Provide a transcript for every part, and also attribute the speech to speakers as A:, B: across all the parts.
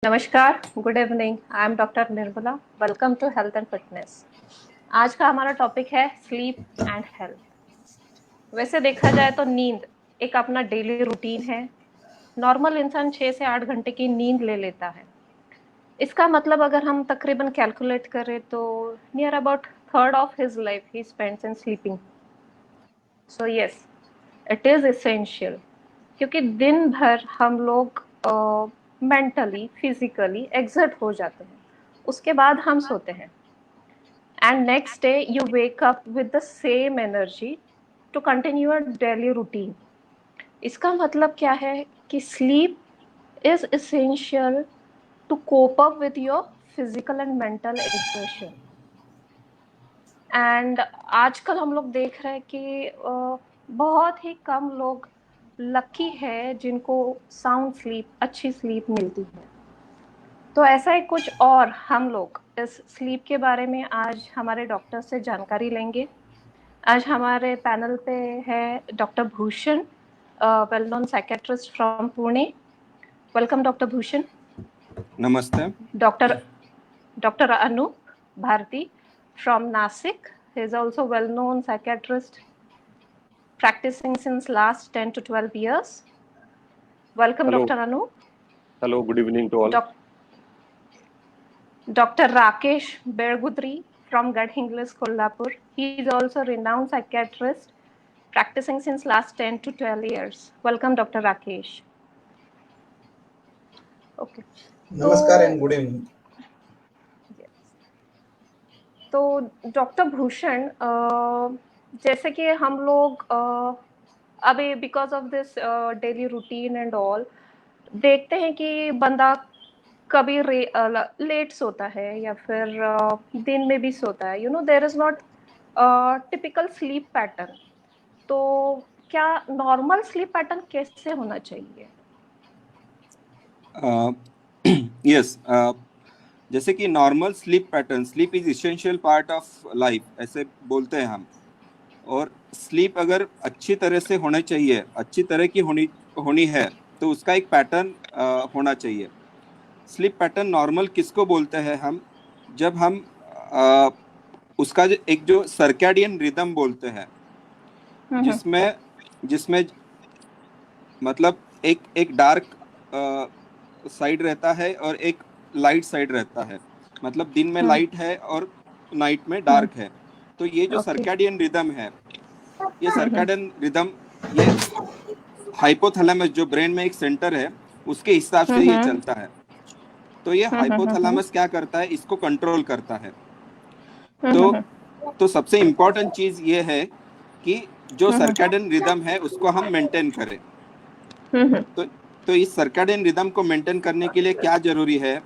A: नमस्कार, good evening. I am doctor Nirmala. Welcome to health and fitness. आज का हमारा टॉपिक है स्लीप एंड हेल्थ। वैसे देखा जाए तो नींद एक अपना डेली रूटीन है। नॉर्मल इंसान 6 से 8 घंटे की नींद ले लेता है। इसका मतलब अगर हम तकरीबन कैलकुलेट करें तो near about third of his life he spends in sleeping. So yes, it is essential, क्योंकि दिन भर हम लोग मेंटली फिजिकली एग्जर्ट हो जाते हैं। उसके बाद हम सोते हैं and next day you wake up with the same energy to continue your daily routine. इसका मतलब क्या है कि sleep is essential to cope up with your physical and mental exertion. And आजकल हम लोग देख रहे हैं कि बहुत ही कम लोग लकी है जिनको साउंड स्लीप, अच्छी स्लीप मिलती है। तो ऐसा ही कुछ और हम लोग इस स्लीप के बारे में आज हमारे डॉक्टर से जानकारी लेंगे। आज हमारे पैनल पे है doctor Bhushan, well known psychiatrist from Pune. Welcome doctor Bhushan.
B: नमस्ते।
A: Doctor doctor Anup Bharti from Nasik. He is also well-known psychiatrist practicing since last 10 to 12 years. Welcome,
C: Hello.
A: Dr. Anup.
C: Hello, good evening to all.
A: Dr. Rakesh Bergudri from Gadhinglis, Kolhapur. He is also renowned psychiatrist practicing since last 10 to 12 years. Welcome, Dr. Rakesh. Okay.
D: नमस्कार and good evening.
A: तो doctor Bhushan, जैसे कि हम लोग अभी because of this daily routine and all देखते हैं कि बंदा कभी लेट सोता है या फिर दिन में भी सोता है। You know there is not typical sleep pattern. तो क्या नॉर्मल स्लीप पैटर्न कैसे होना चाहिए?
B: यस, जैसे कि normal sleep pattern, sleep is essential part of life ऐसे बोलते हैं हम। और स्लीप अगर अच्छी तरह से होना चाहिए, अच्छी तरह की होनी है तो उसका एक पैटर्न होना चाहिए। स्लीप पैटर्न नॉर्मल किसको बोलते हैं हम? जब हम उसका एक जो सर्कैडियन रिदम बोलते हैं, जिसमें मतलब एक डार्क साइड रहता है और एक लाइट साइड रहता है। मतलब दिन में लाइट है और नाइट में डार्क है। तो ये जो सर्कैडियन रिदम है, ये सर्कैडियन रिदम ये हाइपोथैलेमस जो ब्रेन में एक सेंटर है उसके हिसाब से ये चलता है। तो ये हाइपोथैलेमस क्या करता है, इसको कंट्रोल करता है। तो सबसे इम्पोर्टेंट चीज ये है कि जो सर्कैडियन रिदम है उसको हम मेंटेन करें। तो इस सर्कैडियन रिदम को मेंटेन करने के लिए क्या जरूरी है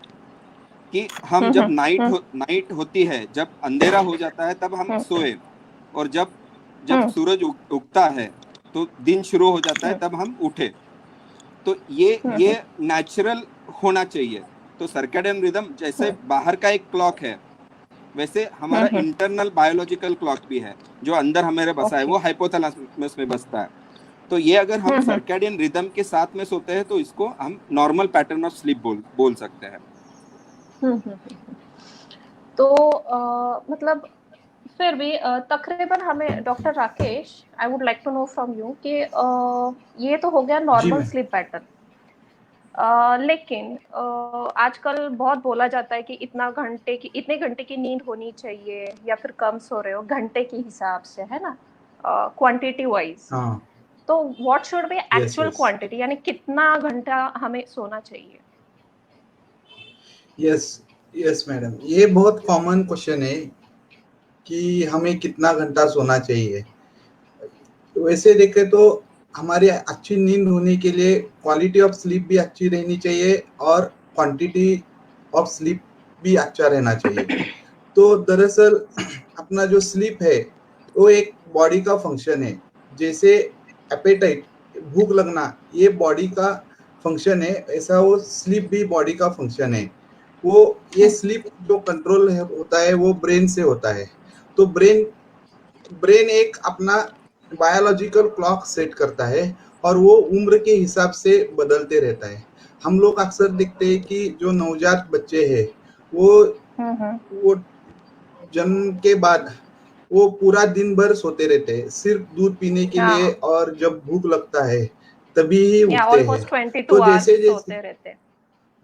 B: कि हम जब नाइट होती है, जब अंधेरा हो जाता है तब हम सोए, और जब सूरज उगता है तो दिन शुरू हो जाता है तब हम उठे। तो ये नेचुरल होना चाहिए। तो सर्कैडियन रिदम जैसे बाहर का एक क्लॉक है, वैसे हमारा इंटरनल बायोलॉजिकल क्लॉक भी है जो अंदर हमारे बसा है, वो हाइपोथैलेमस में बसता है। तो ये अगर हम सर्कैडियन रिदम के साथ में सोते हैं तो इसको हम नॉर्मल पैटर्न ऑफ स्लीप बोल सकते हैं।
A: तो मतलब फिर भी तकरीबन हमें doctor Rakesh, I would like to know from you कि ये तो हो गया नॉर्मल स्लीप पैटर्न। लेकिन आजकल बहुत बोला जाता है कि इतने घंटे की नींद होनी चाहिए, या फिर कम सो रहे हो घंटे के हिसाब से, है ना, क्वांटिटी वाइज। तो what should be actual quantity, यानी कितना घंटा हमें सोना चाहिए?
D: यस मैडम, ये बहुत कॉमन क्वेश्चन है कि हमें कितना घंटा सोना चाहिए। वैसे देखें तो हमारी अच्छी नींद होने के लिए क्वालिटी ऑफ स्लीप भी अच्छी रहनी चाहिए और क्वांटिटी ऑफ स्लीप भी अच्छा रहना चाहिए। तो दरअसल अपना जो स्लीप है वो एक बॉडी का फंक्शन है। जैसे एपेटाइट, भूख लगना, ये बॉडी का फंक्शन है, ऐसा वो स्लीप भी बॉडी का फंक्शन है। ये स्लीप जो कंट्रोल होता है वो ब्रेन से होता है। तो ब्रेन एक अपना बायोलॉजिकल क्लॉक सेट करता है और वो उम्र के हिसाब से बदलते रहता है। हम लोग अक्सर देखते हैं कि जो नवजात बच्चे हैं वो जन्म के बाद वो पूरा दिन भर सोते रहते हैं, सिर्फ दूध पीने के लिए, और जब भूख लगता है तभी ही उठते हैं।
A: ऑलमोस्ट 22
D: तो
A: आवर्स
D: जैसे जैसे
A: सोते रहते हैं।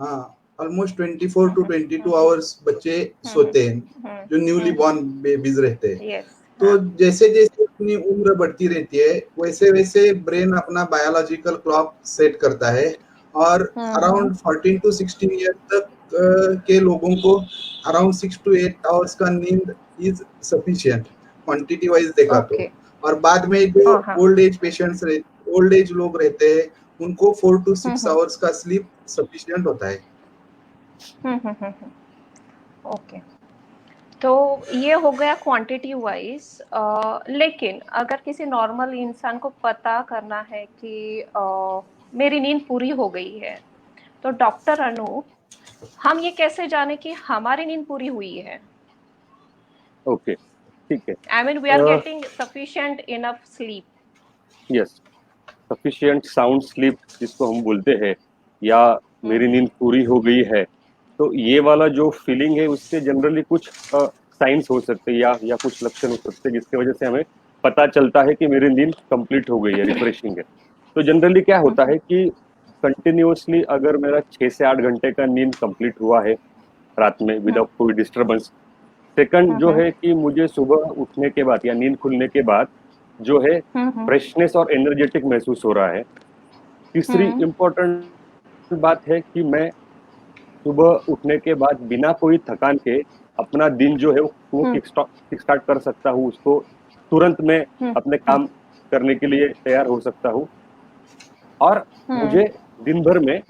D: हाँ, ऑलमोस्ट 24 टू 22 आवर्स बच्चे सोते हैं जो न्यूली बॉर्न बेबीज रहते हैं। तो जैसे जैसे अपनी उम्र बढ़ती रहती है वैसे वैसे ब्रेन अपना बायोलॉजिकल क्लॉक सेट करता है, और अराउंड 14 टू 16 ईयर तक के लोगों को अराउंड 6 to 8 आवर्स का नींद इज सफिशिएंट क्वांटिटी वाइज देखा तो। और बाद में जो ओल्ड एज लोग रहते हैं उनको 4 to 6 आवर्स का स्लीप सफिशिएंट होता है।
A: ओके, तो ये हो गया क्वांटिटी वाइज। लेकिन अगर किसी नॉर्मल इंसान को पता करना है कि मेरी नींद पूरी हो गई है, तो डॉक्टर अनु, हम ये कैसे जाने कि हमारी नींद पूरी हुई है?
C: ओके, ठीक है।
A: I mean we are getting sufficient enough sleep.
C: Yes, sufficient sound sleep जिसको हम बोलते हैं, या मेरी नींद पूरी हो गई है, तो ये वाला जो फीलिंग है उसके जनरली कुछ साइंस हो सकते हैं या कुछ लक्षण हो सकते हैं जिसकी वजह से हमें पता चलता है कि मेरी नींद कंप्लीट हो गई है, रिफ्रेशिंग है। तो जनरली क्या होता है कि कंटिन्यूअसली अगर मेरा 6 से 8 घंटे का नींद कंप्लीट हुआ है रात में विदाउट कोई डिस्टर्बेंस। सेकंड जो है कि मुझे सुबह उठने के बाद या नींद खुलने के बाद जो है फ्रेशनेस और एनर्जेटिक महसूस हो रहा है। तीसरी इम्पोर्टेंट बात है कि मैं सुबह उठने के बाद बिना कोई थकान के अपना दिन जो है वो किक स्टार्ट कर सकता हूँ, उसको तुरंत में अपने काम करने के लिए तैयार हो सकता हूँ। और मुझे दिन भर में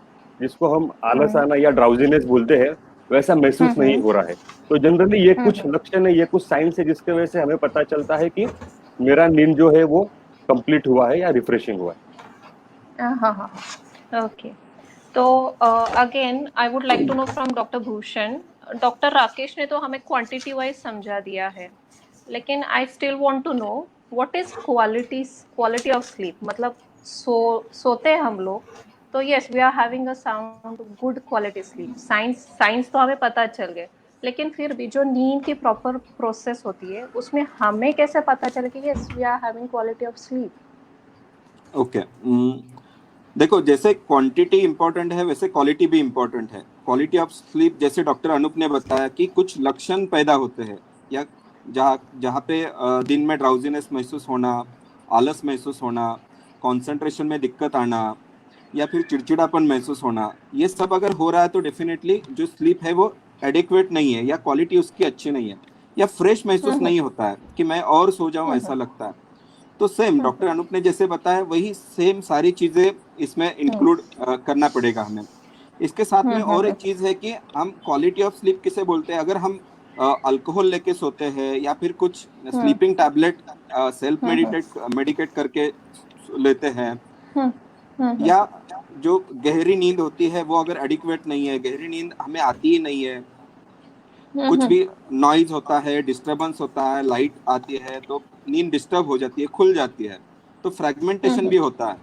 C: जिसको हम आलस आना या ड्राउजीनेस बोलते हैं वैसा महसूस नहीं हो रहा है। तो जनरली ये कुछ लक्षण है, ये कुछ साइंस है जिसके वजह से हमें पता चलता है कि मेरा नींद जो है वो कंप्लीट हुआ है या रिफ्रेशिंग हुआ है।
A: ओके, तो again I would like to know from doctor Bhushan. Doctor Rakesh ने तो हमें क्वांटिटी वाइज समझा दिया है, लेकिन I still want to know what is quality of sleep. मतलब सोते हैं हम लोग, तो yes we are having a sound good quality sleep. Science तो हमें पता चल गए, लेकिन फिर भी जो नींद की प्रॉपर प्रोसेस होती है उसमें हमें कैसे पता चले कि yes we are having quality of sleep?
B: Okay, देखो, जैसे क्वांटिटी इंपॉर्टेंट है वैसे क्वालिटी भी इंपॉर्टेंट है। क्वालिटी ऑफ स्लीप जैसे डॉक्टर अनूप ने बताया कि कुछ लक्षण पैदा होते हैं, या जहाँ पे दिन में ड्राउजीनेस महसूस होना, आलस महसूस होना, कंसंट्रेशन में दिक्कत आना, या फिर चिड़चिड़ापन महसूस होना, ये सब अगर हो रहा है तो डेफिनेटली जो स्लीप है वो एडिक्वेट नहीं है, या क्वालिटी उसकी अच्छी नहीं है, या फ्रेश महसूस नहीं होता है कि मैं और सो जाऊं ऐसा लगता है। तो सेम डॉक्टर अनूप ने जैसे बताया वही सेम सारी चीजें इसमें इंक्लूड करना पड़ेगा हमें। इसके साथ में और एक चीज है कि हम क्वालिटी ऑफ स्लीप किसे बोलते हैं। अगर हम अल्कोहल लेके सोते हैं, या फिर कुछ स्लीपिंग टैबलेट सेल्फ मेडिकेट करके लेते हैं, या जो गहरी नींद होती है वो अगर एडिक्वेट नहीं है, गहरी नींद हमें आती ही नहीं है, कुछ भी नॉइज होता है, डिस्टरबेंस होता है, लाइट आती है तो नींद डिस्टर्ब हो जाती है, खुल जाती है, तो फ्रैगमेंटेशन भी होता है।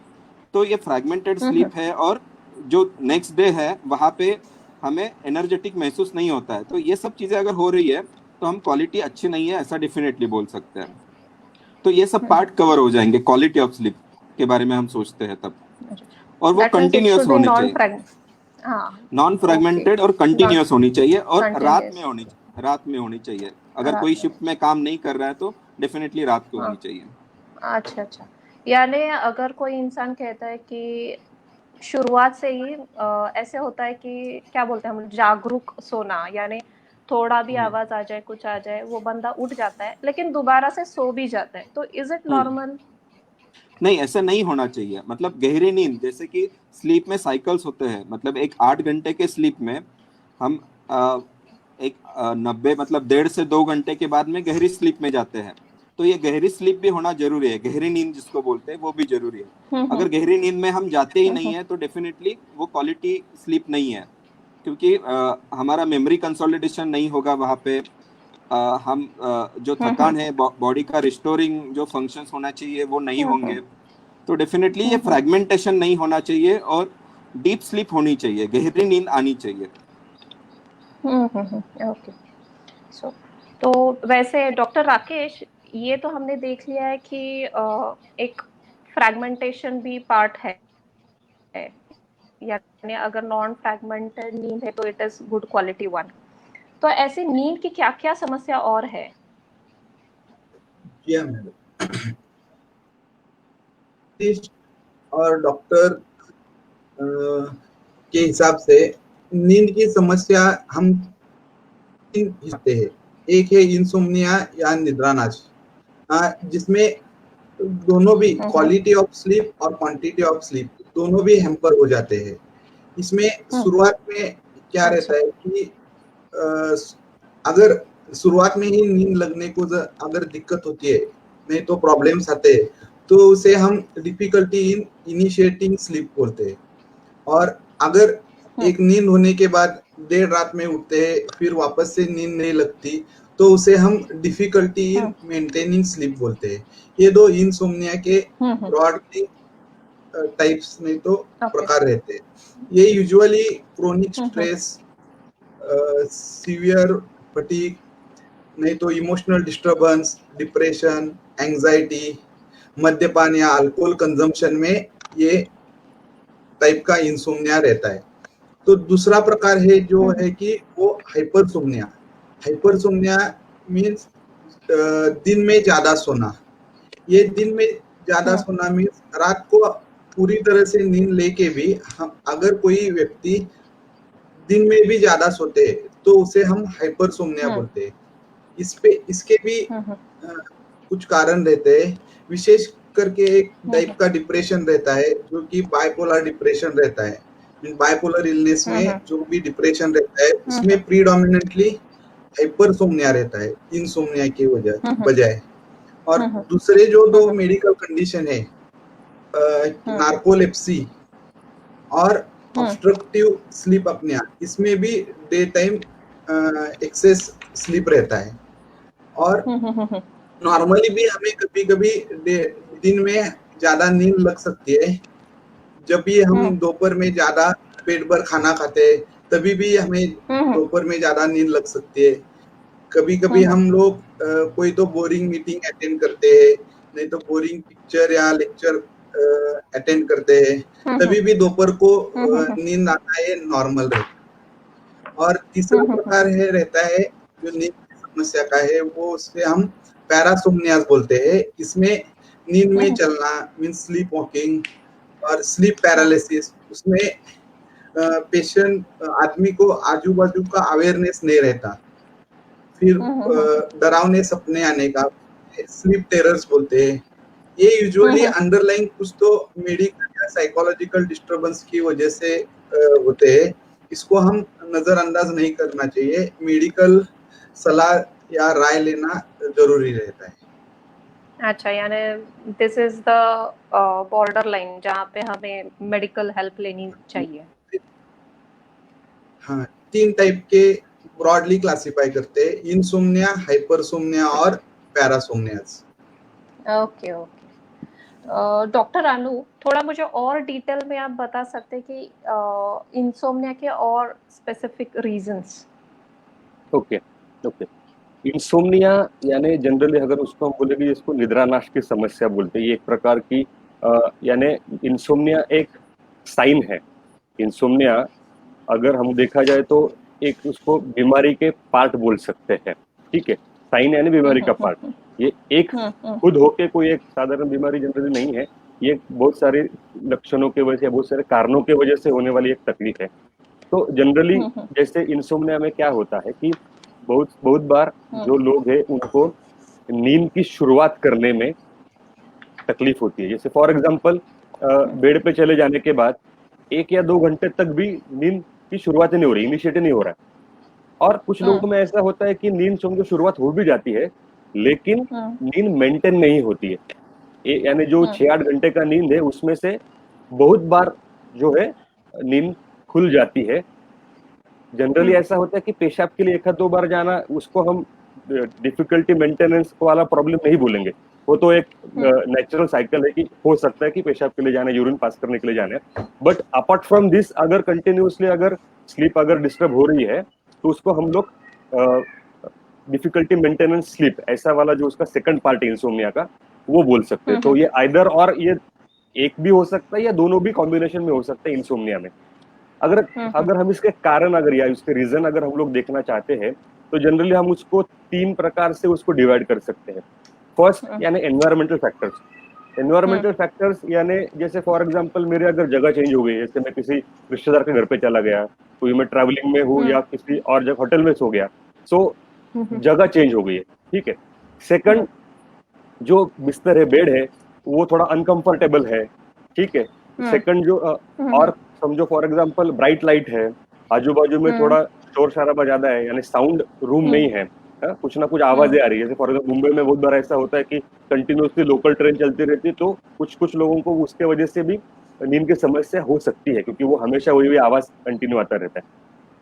B: तो ये फ्रैगमेंटेड स्लीप है, और जो नेक्स्ट डे है वहाँ पे हमें एनर्जेटिक महसूस नहीं होता है। तो ये सब चीज़ें अगर हो रही है तो हम क्वालिटी अच्छी नहीं है ऐसा डेफिनेटली बोल सकते हैं। तो ये सब पार्ट कवर हो जाएंगे क्वालिटी ऑफ स्लीप के बारे में हम सोचते हैं तब, और वो कंटिन्यूअस होनी चाहिए, नॉन फ्रैगमेंटेड और कंटिन्यूअस होनी चाहिए, और रात में होनी चाहिए। अगर कोई शिफ्ट में काम नहीं कर रहा है तो डेफिनेटली रात को होनी चाहिए।
A: अच्छा, यानी अगर कोई इंसान कहता है कि शुरुआत से ही ऐसे होता है कि क्या बोलते हैं हम, जागरूक सोना, यानी थोड़ा भी आवाज आ जाए, कुछ आ जाए, वो बंदा उठ जाता है लेकिन दोबारा से सो भी जाता है, तो इज इट नॉर्मल?
B: नहीं, ऐसा नहीं होना चाहिए। मतलब गहरी नींद, जैसे कि स्लीप में साइकिल्स होते हैं, मतलब एक 8 घंटे के स्लीप में हम एक 90 मतलब 1.5 से 2 घंटे के बाद में गहरी स्लीप में जाते हैं। तो ये गहरी स्लीप भी होना जरूरी है, गहरी नींद जिसको बोलते हैं वो भी जरूरी है। अगर गहरी नींद में हम जाते ही नहीं है तो डेफिनेटली वो क्वालिटी स्लीप नहीं है, क्योंकि हमारा मेमोरी कंसोलिडेशन नहीं होगा वहाँ पे। हम जो थकान है, बॉडी का रिस्टोरिंग जो फंक्शंस होना चाहिए वो नहीं होंगे। तो डेफिनेटली ये फ्रैगमेंटेशन नहीं होना चाहिए, और डीप स्लीप होनी चाहिए, गहरी नींद आनी चाहिए।
A: ओके। सो तो वैसे डॉक्टर राकेश, ये तो हमने देख लिया है कि एक फ्रैगमेंटेशन भी पार्ट है, यानी अगर नॉन फ्रैगमेंटेड नींद है तो it is good quality one. तो ऐसे नींद की क्या क्या समस्या और है?
D: किया मैंने और डॉक्टर के हिसाब से नींद की समस्या हम तीन हिस्से हैं। एक है इंसोम्निया या निद्रानाश, जिसमें दोनों भी क्वालिटी ऑफ स्लीप और क्वांटिटी ऑफ स्लीप दोनों भी हैम्पर हो जाते हैं। इसमें शुरुआत में क्या रहता है कि अगर शुरुआत में ही नींद लगने को अगर दिक्कत होती है, नहीं तो प्रॉब्लम्स आते हैं, तो उसे हम डिफिकल्टी इन इनिशिएटिंग स्लीप बोलते हैं। और अगर एक नींद होने के बाद देर रात में उठते हैं, फिर वापस से नींद नहीं लगती, तो उसे हम डिफिकल्टी इन मेंटेनिंग स्लीप बोलते हैं। ये दो इंसोम्निया के ब्रॉडली टाइप्स नहीं तो प्रकार रहते हैं। ये usually chronic stress, severe fatigue, नहीं तो इमोशनल डिस्टर्बेंस, डिप्रेशन, एंजाइटी, मद्यपान या अल्कोहल कंजम्पशन में ये टाइप का इंसोम्निया रहता है। तो दूसरा प्रकार है जो है कि वो हाइपरसोम्निया। हाइपरसोम्निया मीन्स दिन में ज्यादा सोना। ये दिन में ज्यादा सोना मीन्स रात को पूरी तरह से नींद लेके भी हम अगर कोई व्यक्ति दिन में भी ज्यादा सोते हैं तो उसे हम हाइपरसोम्निया बोलते हैं। इसके भी कुछ कारण रहते हैं। विशेष करके एक टाइप का डिप्रेशन रहता है जो कि बाइपोलर डिप्रेशन रहता है। बाइपोलर इलनेस में जो भी डिप्रेशन रहता है उसमें प्रीडोमिनेंटली हाइपरसोम्निया रहता है इंसोम्निया की बजाय। और दूसरे जो दो मेडिकल कंडीशन है, नार्कोलेप्सी और ऑब्स्ट्रक्टिव स्लीप अपनिया, इसमें भी डे टाइम एक्सेस स्लीप रहता है। और नॉर्मली भी हमें कभी कभी दिन में ज्यादा नींद लग सकती है। जब भी हम दोपहर में ज्यादा पेट भर खाना खाते हैं तभी भी हमें दोपहर में ज्यादा नींद लग सकती है। कभी कभी हम लोग कोई तो बोरिंग मीटिंग अटेंड करते हैं, नहीं तो बोरिंग पिक्चर या लेक्चर अटेंड करते हैं, तभी भी दोपहर को नींद आता है, नॉर्मल रहता है। और तीसरा प्रकार है रहता है जो नींद की समस्या का है, वो उससे हम पैरासोम्नियास बोलते हैं। इसमें नींद में चलना मीन्स स्लीप वॉकिंग और स्लीप पैरालिसिस, उसमें पेशेंट आदमी को आजू बाजू का अवेयरनेस नहीं रहता। फिर डरावने सपने आने का स्लीप टेरर्स बोलते हैं। ये यूजुअली अंडरलाइन कुछ तो मेडिकल या साइकोलॉजिकल डिस्टर्बेंस की वजह से होते हैं। इसको हम नजरअंदाज नहीं करना चाहिए। मेडिकल सलाह या राय लेना जरूरी रहता है।
A: अच्छा, यानी this is the border line जहाँ पे हमें मेडिकल हेल्प लेनी चाहिए।
D: हाँ, 3 टाइप के ब्रॉडली क्लासिफाई करते हैं, इंसोम्निया, हाइपरसोम्निया और parasomnias.
A: Okay okay. Doctor Anu, थोड़ा मुझे और डिटेल में आप बता सकते हैं कि इंसोम्निया के और specific reasons?
C: Okay okay. Insomnia यानी जनरली अगर उसको हम बोलेंगे जिसको निद्रानाश की समस्या बोलते हैं, ये एक प्रकार की यानी इंसोम्निया एक साइन है। इंसोम्निया अगर हम देखा जाए तो एक उसको बीमारी के पार्ट बोल सकते हैं, ठीक है। साइन यानी बीमारी का पार्ट। ये एक खुद होके कोई एक साधारण बीमारी जनरली नहीं है, ये बहुत सारे लक्षणों के वजह से, बहुत सारे कारणों के वजह से होने वाली एक तकलीफ है। तो जनरली जैसे इंसोम्निया में क्या होता है कि बहुत बार जो लोग हैं उनको नींद की शुरुआत करने में तकलीफ होती है। जैसे फॉर एग्जांपल बेड पे चले जाने के बाद 1 या 2 घंटे तक भी नींद की शुरुआत नहीं हो रही, इनिशिएट नहीं हो रहा है। और कुछ लोगों में ऐसा होता है कि नींद समझो शुरुआत हो भी जाती है लेकिन नींद मेंटेन नहीं होती है। यानी जो 6-8 घंटे का नींद है उसमें से बहुत बार जो है नींद खुल जाती है। जनरली ऐसा होता है कि पेशाब के लिए 1 या 2 बार जाना, उसको हम डिफिकल्टी मेंटेनेंस वाला प्रॉब्लम नहीं बोलेंगे। वो तो एक नेचुरल साइकिल है कि हो सकता है कि पेशाब के लिए जाना, यूरिन पास करने के लिए जाना है, बट अपार्ट फ्रॉम दिस अगर कंटिन्यूअसली अगर स्लीप अगर डिस्टर्ब हो रही है तो उसको हम लोग डिफिकल्टी मेंटेनेंस स्लीप, ऐसा वाला जो उसका सेकंड पार्ट है इंसोम्निया का, वो बोल सकते हैं। तो ये आइदर और ये एक भी हो सकता है या दोनों भी कॉम्बिनेशन में हो सकते हैं इंसोम्निया में। अगर अगर हम इसके कारण अगर या इसके रीजन अगर हम लोग देखना चाहते हैं तो जनरली हम उसको 3 प्रकार से उसको डिवाइड कर सकते हैं। फर्स्ट यानी एनवायरमेंटल फैक्टर्स। एनवायरमेंटल फैक्टर्स यानी जैसे फॉर एग्जांपल मेरे अगर जगह चेंज हो गई, जैसे मैं किसी रिश्तेदार के घर पे चला गया, कोई मैं ट्रैवलिंग में हूँ या किसी और जगह होटल में सो गया, सो जगह चेंज हो गई है, ठीक है। सेकंड, जो बिस्तर है, बेड है, वो थोड़ा अनकंफर्टेबल है, ठीक है। सेकंड जो और समझो फॉर एग्जांपल ब्राइट लाइट है, आजू बाजू में थोड़ा शोर शराबा ज्यादा है, यानी साउंड रूम नहीं है, कुछ ना कुछ आवाजें आ रही है। जैसे फॉर एग्जाम्पल मुंबई में बहुत बार ऐसा होता है कि कंटिन्यूसली लोकल ट्रेन चलती रहती है, तो कुछ कुछ लोगों को उसके वजह से भी नींद की समस्या हो सकती है, क्योंकि वो हमेशा वही वही आवाज कंटिन्यू आता रहता है।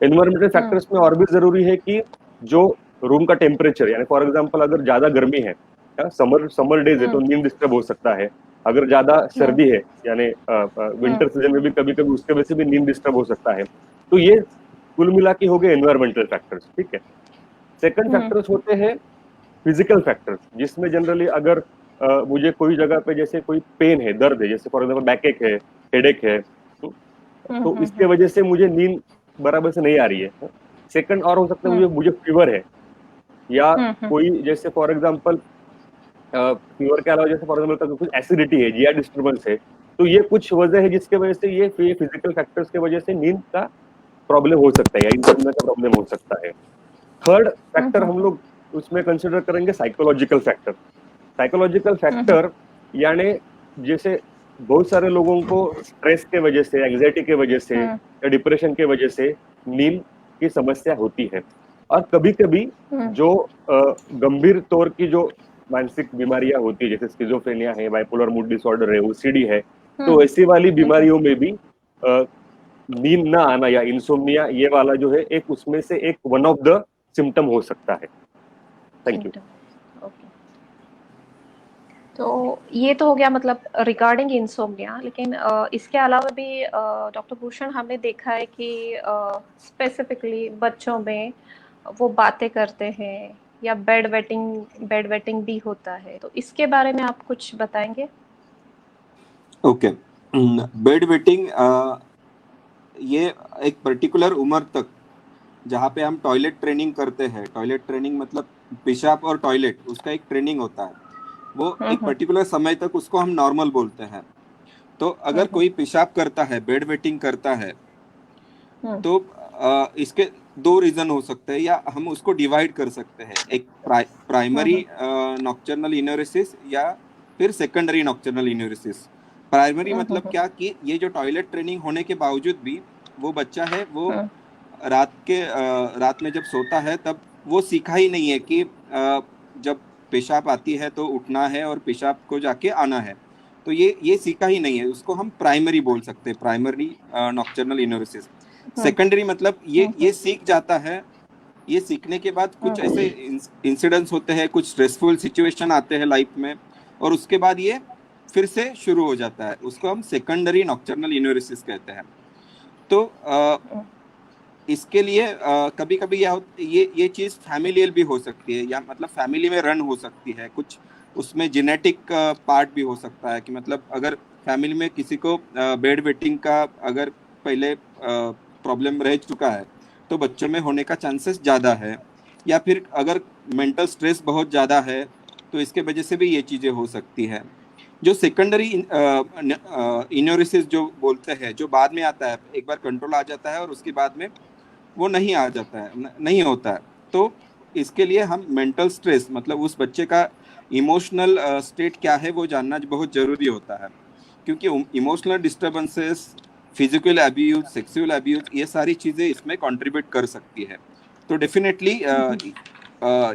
C: एनवायरमेंटल फैक्टर्स में और भी जरूरी है कि जो रूम का टेम्परेचर, यानी फॉर एग्जाम्पल अगर ज्यादा गर्मी है, समर डेज है, तो नींद डिस्टर्ब हो सकता है। अगर ज्यादा सर्दी है, यानी विंटर सीजन में भी कभी कभी उसके वजह से भी नींद डिस्टर्ब हो सकता है। तो ये कुल मिला के हो गए एनवायरमेंटल फैक्टर्स, ठीक है। सेकंड फैक्टर्स होते हैं फिजिकल फैक्टर्स, जिसमें जनरली अगर मुझे कोई जगह पे जैसे कोई पेन है, दर्द है, जैसे फॉर एग्जाम्पल बैक एक है, हेडेक है, तो इसके वजह से मुझे नींद बराबर से नहीं आ रही है। सेकंड और हो सकता है मुझे फीवर है, या कोई जैसे फॉर एग्जाम्पल फीवर के अलावा जैसे फॉर एग्जाम्पल कुछ एसिडिटी है, जीआई डिस्टर्बेंस है, तो ये कुछ वजह है जिसके वजह से ये फिजिकल फैक्टर्स की वजह से नींद का प्रॉब्लम हो सकता है या इंसोम्निया का प्रॉब्लम हो सकता है। थर्ड फैक्टर हम लोग उसमें कंसिडर करेंगे साइकोलॉजिकल फैक्टर। साइकोलॉजिकल फैक्टर यानी जैसे बहुत सारे लोगों को स्ट्रेस के वजह से, एंग्जाइटी के वजह से या डिप्रेशन के वजह से नींद की समस्या होती है। और कभी कभी जो गंभीर तौर की जो मानसिक बीमारियां होती है, जैसे स्किजोफ्रेनिया है, बाइपोलर मूड डिसऑर्डर है, ओसीडी है, तो ऐसी वाली बीमारियों में भी नींद ना आना या इंसोम्निया, ये वाला जो है एक उसमें से एक वन ऑफ द सिम्टम हो सकता है। Thank you.
A: तो ये तो हो गया मतलब रिगार्डिंग इंसोम्निया, लेकिन इसके अलावा भी डॉक्टर भूषण हमने देखा है कि स्पेसिफिकली बच्चों में वो बातें करते हैं या बेड वेटिंग भी होता है, तो इसके बारे में आप कुछ बताएंगे?
B: ओके, बेड वेटिंग ये एक पर्टिकुलर उम्र तक, जहाँ पे हम टॉयलेट ट्रेनिंग करते हैं, टॉयलेट ट्रेनिंग मतलब पेशाब और टॉयलेट, उसका एक ट्रेनिंग होता है, वो एक पर्टिकुलर समय तक उसको हम नॉर्मल बोलते हैं। तो अगर कोई पेशाब करता है, बेड वेटिंग करता है, तो इसके 2 रीजन हो सकते हैं, या हम उसको डिवाइड कर सकते हैं, एक प्राइमरी नॉक्टर्नल इन्यूरेसिस या फिर सेकेंडरी नॉक्टर्नल इन्यूरेसिस। प्राइमरी मतलब क्या कि ये जो टॉयलेट ट्रेनिंग होने के बावजूद भी वो बच्चा है, वो रात में जब सोता है तब वो सीखा ही नहीं है कि जब पेशाब आती है तो उठना है और पेशाब को जाके आना है, तो ये सीखा ही नहीं है, उसको हम प्राइमरी बोल सकते हैं, प्राइमरी नॉक्टर्नल इन्यूरेसिस। सेकेंडरी मतलब ये सीख जाता है, ये सीखने के बाद कुछ ऐसे इंसिडेंट्स होते हैं, कुछ स्ट्रेसफुल सिचुएशन आते हैं लाइफ में, और उसके बाद ये फिर से शुरू हो जाता है, उसको हम सेकेंडरी नॉक्टर्नल इन्यूरेसिस कहते हैं। तो इसके लिए कभी कभी ये चीज़ फैमिलियल भी हो सकती है, या मतलब फैमिली में रन हो सकती है, कुछ उसमें जेनेटिक पार्ट भी हो सकता है, कि मतलब अगर फैमिली में किसी को बेड वेटिंग का अगर पहले प्रॉब्लम रह चुका है तो बच्चों में होने का चांसेस ज़्यादा है, या फिर अगर मेंटल स्ट्रेस बहुत ज़्यादा है तो इसके वजह से भी ये चीज़ें हो सकती है। जो सेकेंडरी इन्यूरेसिस जो बोलते हैं, जो बाद में आता है, एक बार कंट्रोल आ जाता है और उसके बाद में वो नहीं आ जाता है, नहीं होता है, तो इसके लिए हम मेंटल स्ट्रेस मतलब उस बच्चे का इमोशनल स्टेट क्या है वो जानना बहुत ज़रूरी होता है, क्योंकि emotional disturbances, physical abuse, sexual abuse, ये सारी चीज़ें इसमें कंट्रीब्यूट कर सकती है। तो definitely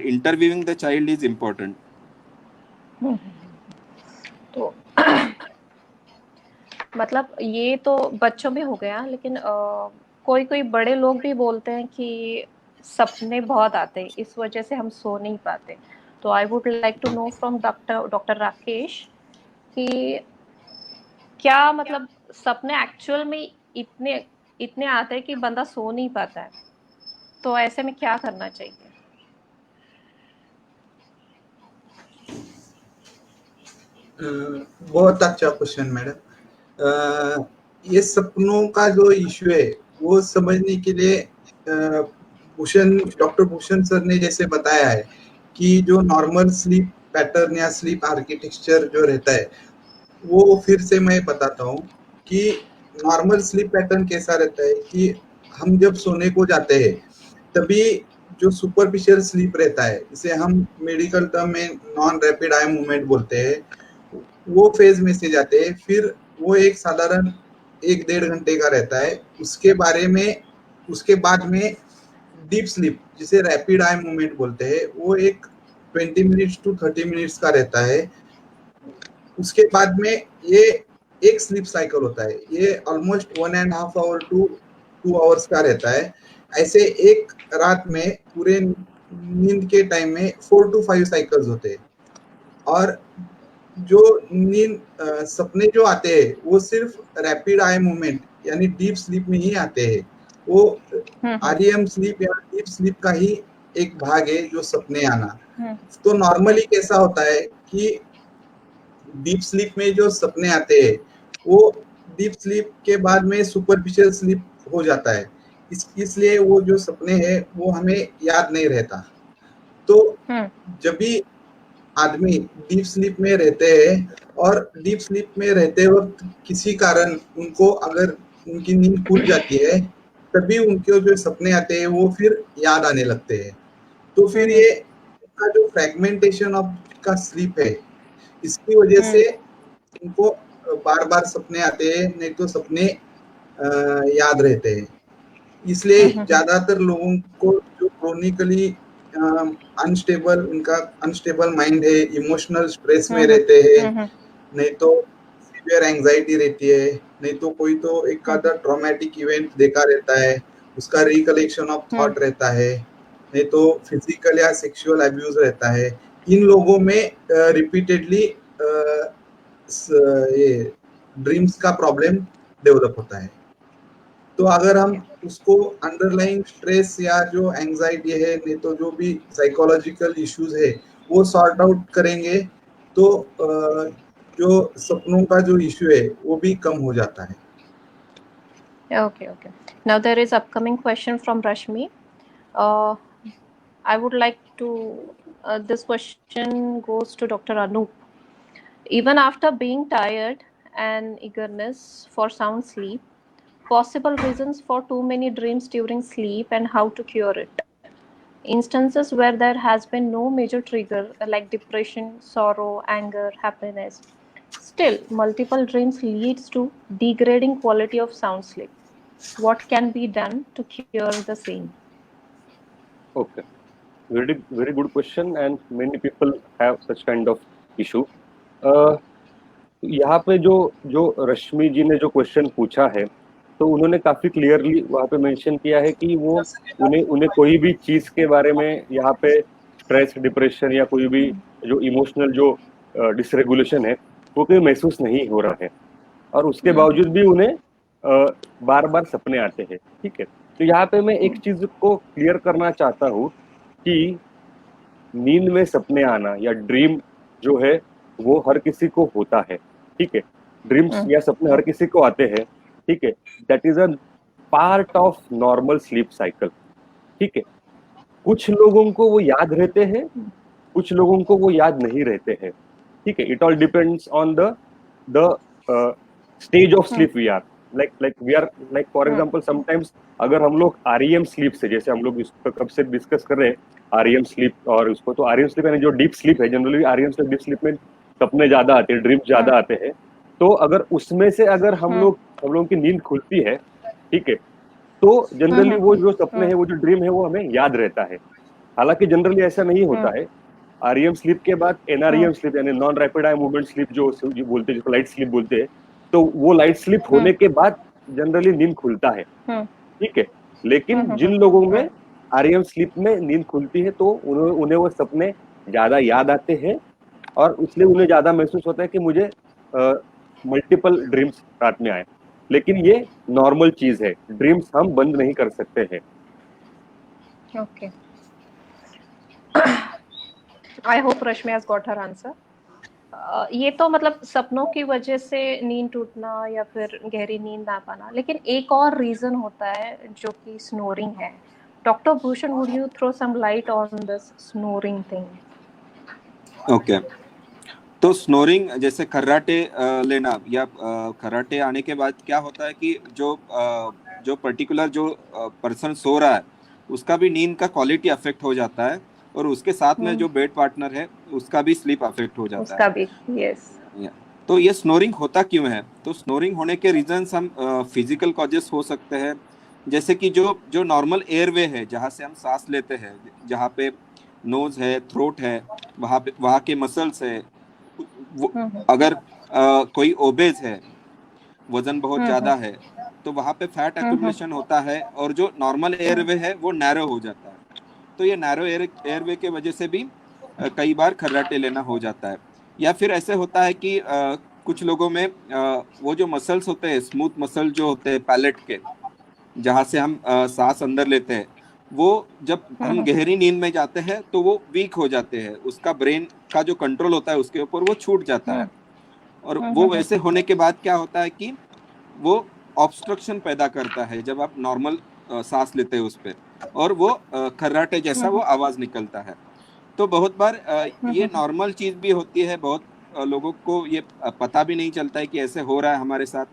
B: interviewing the child is important.
A: तो मतलब ये तो बच्चों में हो गया, लेकिन कोई कोई बड़े लोग भी बोलते हैं कि सपने बहुत आते हैं, इस वजह से हम सो नहीं पाते, तो I would like to know from doctor Rakesh कि क्या मतलब सपने एक्चुअल में इतने इतने आते हैं कि बंदा सो नहीं पाता है, तो ऐसे में क्या करना चाहिए?
D: बहुत अच्छा क्वेश्चन मैडम। ये सपनों का जो इश्यू है वो समझने के लिए डॉक्टर भूषण सर ने जैसे बताया है कि जो नॉर्मल स्लीप पैटर्न या स्लीप आर्किटेक्चर जो रहता है, वो फिर से मैं बताता हूँ कि नॉर्मल स्लीप पैटर्न कैसा रहता है कि हम जब सोने को जाते हैं तभी जो सुपरफिशियल स्लीप रहता है, इसे हम मेडिकल टर्म में नॉन रैपिड आई मूवमेंट बोलते हैं, वो फेज में से जाते हैं। फिर वो एक साधारण 1-1.5 घंटे का रहता है। उसके बाद में डीप स्लीप, जिसे रैपिड आई मूवमेंट बोलते हैं, वो एक 20 मिनट्स टू 30 मिनट्स का रहता है। उसके बाद में ये एक स्लीप साइकिल होता है, ये ऑलमोस्ट 1.5 आवर टू 2 आवर्स का रहता है। ऐसे एक रात में पूरे नींद के टाइम में 4 to 5 साइकिल्स होते हैं। और जो सपने जो आते हैं वो सिर्फ रैपिड आई मूवमेंट यानी डीप स्लीप में ही आते हैं। वो आरईएम स्लीप या डीप स्लीप का ही एक भाग है जो सपने आना। तो नॉर्मली कैसा होता है कि डीप स्लीप में जो सपने आते हैं वो डीप स्लीप के बाद में सुपरफिशियल स्लीप हो जाता है, इसलिए वो जो सपने हैं वो हमें याद नहीं रहता। तो जब भी आदमी डीप स्लीप में रहते हैं और डीप स्लीप में रहते वक्त किसी कारण उनको अगर उनकी नींद खुल जाती है, तभी उनके जो सपने आते हैं वो फिर याद आने लगते हैं। तो फिर ये का जो फ्रेगमेंटेशन ऑफ का स्लीप है, इसकी वजह से उनको बार बार सपने आते हैं, नहीं तो सपने याद रहते हैं। इसलिए ज्यादातर लोगों को जो क्रोनिकली उनका अनस्टेबल माइंड है, इमोशनल स्ट्रेस में रहते हैं, नहीं तो सीवियर एंजाइटी रहती है, नहीं तो कोई तो एक आधा ट्रॉमेटिक इवेंट देखा रहता है, उसका रिकलेक्शन ऑफ थॉट रहता है, नहीं तो फिजिकल या सेक्सुअल अब्यूज रहता है। इन लोगों में रिपीटेडली ये ड्रीम्स का प्रॉब्लम डेवलप होता है। तो अगर हम उसको अंडरलाइंग स्ट्रेस या जो एंजाइटी है, नहीं तो जो भी साइकोलॉजिकल इश्यूज है वो सॉर्ट आउट करेंगे तो जो सपनों का जो इश्यू है वो भी कम हो जाता है।
A: Okay. Now there is upcoming question from Rashmi. I would like to this question goes to Dr. Anup. Even after being tired and eagerness for sound sleep, possible reasons for too many dreams during sleep and how to cure it. Instances where there has been no major trigger like depression, sorrow, anger, happiness. Still, multiple dreams leads to degrading quality of sound sleep. What can be done to cure the same?
C: Okay, very good question, and many people have such kind of issue. यहाँ पे जो रश्मि जी ने जो question पूछा है, तो उन्होंने काफी क्लियरली वहाँ पे मेंशन किया है कि वो उन्हें कोई भी चीज के बारे में यहाँ पे स्ट्रेस, डिप्रेशन या कोई भी जो इमोशनल जो डिसरेगुलेशन है वो कोई महसूस नहीं हो रहा है, और उसके बावजूद भी उन्हें बार बार सपने आते हैं। ठीक है, तो यहाँ पे मैं एक चीज को क्लियर करना चाहता हूँ कि नींद में सपने आना या ड्रीम जो है वो हर किसी को होता है। ठीक है, ड्रीम्स या सपने हर किसी को आते हैं। ठीक है, that is a part of normal sleep cycle. ठीक है, कुछ लोगों को वो याद रहते हैं, कुछ लोगों को वो याद नहीं रहते हैं। ठीक है, it all depends on the stage of sleep we are like for example sometimes अगर हम लोग आरईएम स्लीप से, जैसे हम लोग इसको कब से डिस्कस कर रहे हैं आरईएम स्लीप और उसको, तो आरईएम स्लीप यानी जो डीप स्लीप है, जनरली आरईएम से डीप स्लीप में सपने ज्यादा आते हैं, ड्रीम्स ज्यादा आते हैं। तो अगर उसमें से अगर हम लोगों की नींद खुलती है, ठीक है, तो जनरली वो जो सपने हैं, वो जो ड्रीम है वो हमें याद रहता है। हालांकि जनरली ऐसा नहीं होता है। आरईएम स्लीप के बाद एनआरईएम स्लीप यानी non rapid eye movement sleep जो बोलते हैं, जिसको लाइट स्लीप बोलते हैं, तो वो लाइट स्लीप होने के बाद जनरली नींद खुलता है। ठीक है, लेकिन जिन लोगों में आरईएम स्लीप में नींद खुलती है तो उन्हें वो सपने ज्यादा याद आते हैं और इसलिए उन्हें ज्यादा महसूस होता है कि मुझे मल्टीपल ड्रीम्स रात में आए। लेकिन ये नॉर्मल चीज है, ड्रीम्स हम बंद नहीं कर सकते हैं।
A: Okay, I hope Rashmi has got her answer. ये तो मतलब सपनों की वजह से नींद टूटना या फिर गहरी नींद ना पाना, लेकिन एक और रीजन होता है जो कि स्नोरिंग है। Doctor Bhushan, would you throw some light on this snoring thing?
B: Okay, तो स्नोरिंग जैसे खर्राटे लेना या खर्राटे आने के बाद क्या होता है कि जो पर्टिकुलर जो पर्सन सो रहा है उसका भी नींद का क्वालिटी अफेक्ट हो जाता है, और उसके साथ में जो बेड पार्टनर है उसका भी स्लीप अफेक्ट हो जाता
A: उसका भी, यस।
B: तो ये स्नोरिंग होता क्यों है? तो स्नोरिंग होने के रीजंस हम फिजिकल कॉजेस हो सकते हैं, जैसे कि जो नॉर्मल एयरवे है जहाँ से हम सांस लेते हैं, जहाँ पे नोज है, थ्रोट है, वहाँ के मसल्स है, अगर कोई ओबेज है, वजन बहुत ज्यादा है, तो वहाँ पे फैट एक्यूमुलेशन होता है और जो नॉर्मल एयरवे है वो नैरो हो जाता है। तो ये नैरो एयरवे के वजह से भी कई बार खर्राटे लेना हो जाता है। या फिर ऐसे होता है कि कुछ लोगों में वो जो मसल्स होते हैं, स्मूथ मसल जो होते हैं पैलेट के, जहाँ से हम सांस अंदर लेते हैं, वो जब हम गहरी नींद में जाते हैं तो वो वीक हो जाते हैं, उसका ब्रेन का जो कंट्रोल होता है उसके ऊपर वो छूट जाता है। और वो वैसे होने के बाद क्या होता है कि वो ऑब्स्ट्रक्शन पैदा करता है जब आप नॉर्मल सांस लेते हैं उस पे, और वो खर्राटे जैसा वो आवाज निकलता है। तो बहुत बार ये नॉर्मल चीज भी होती है, बहुत लोगों को ये पता भी नहीं चलता है कि ऐसे हो रहा है हमारे साथ।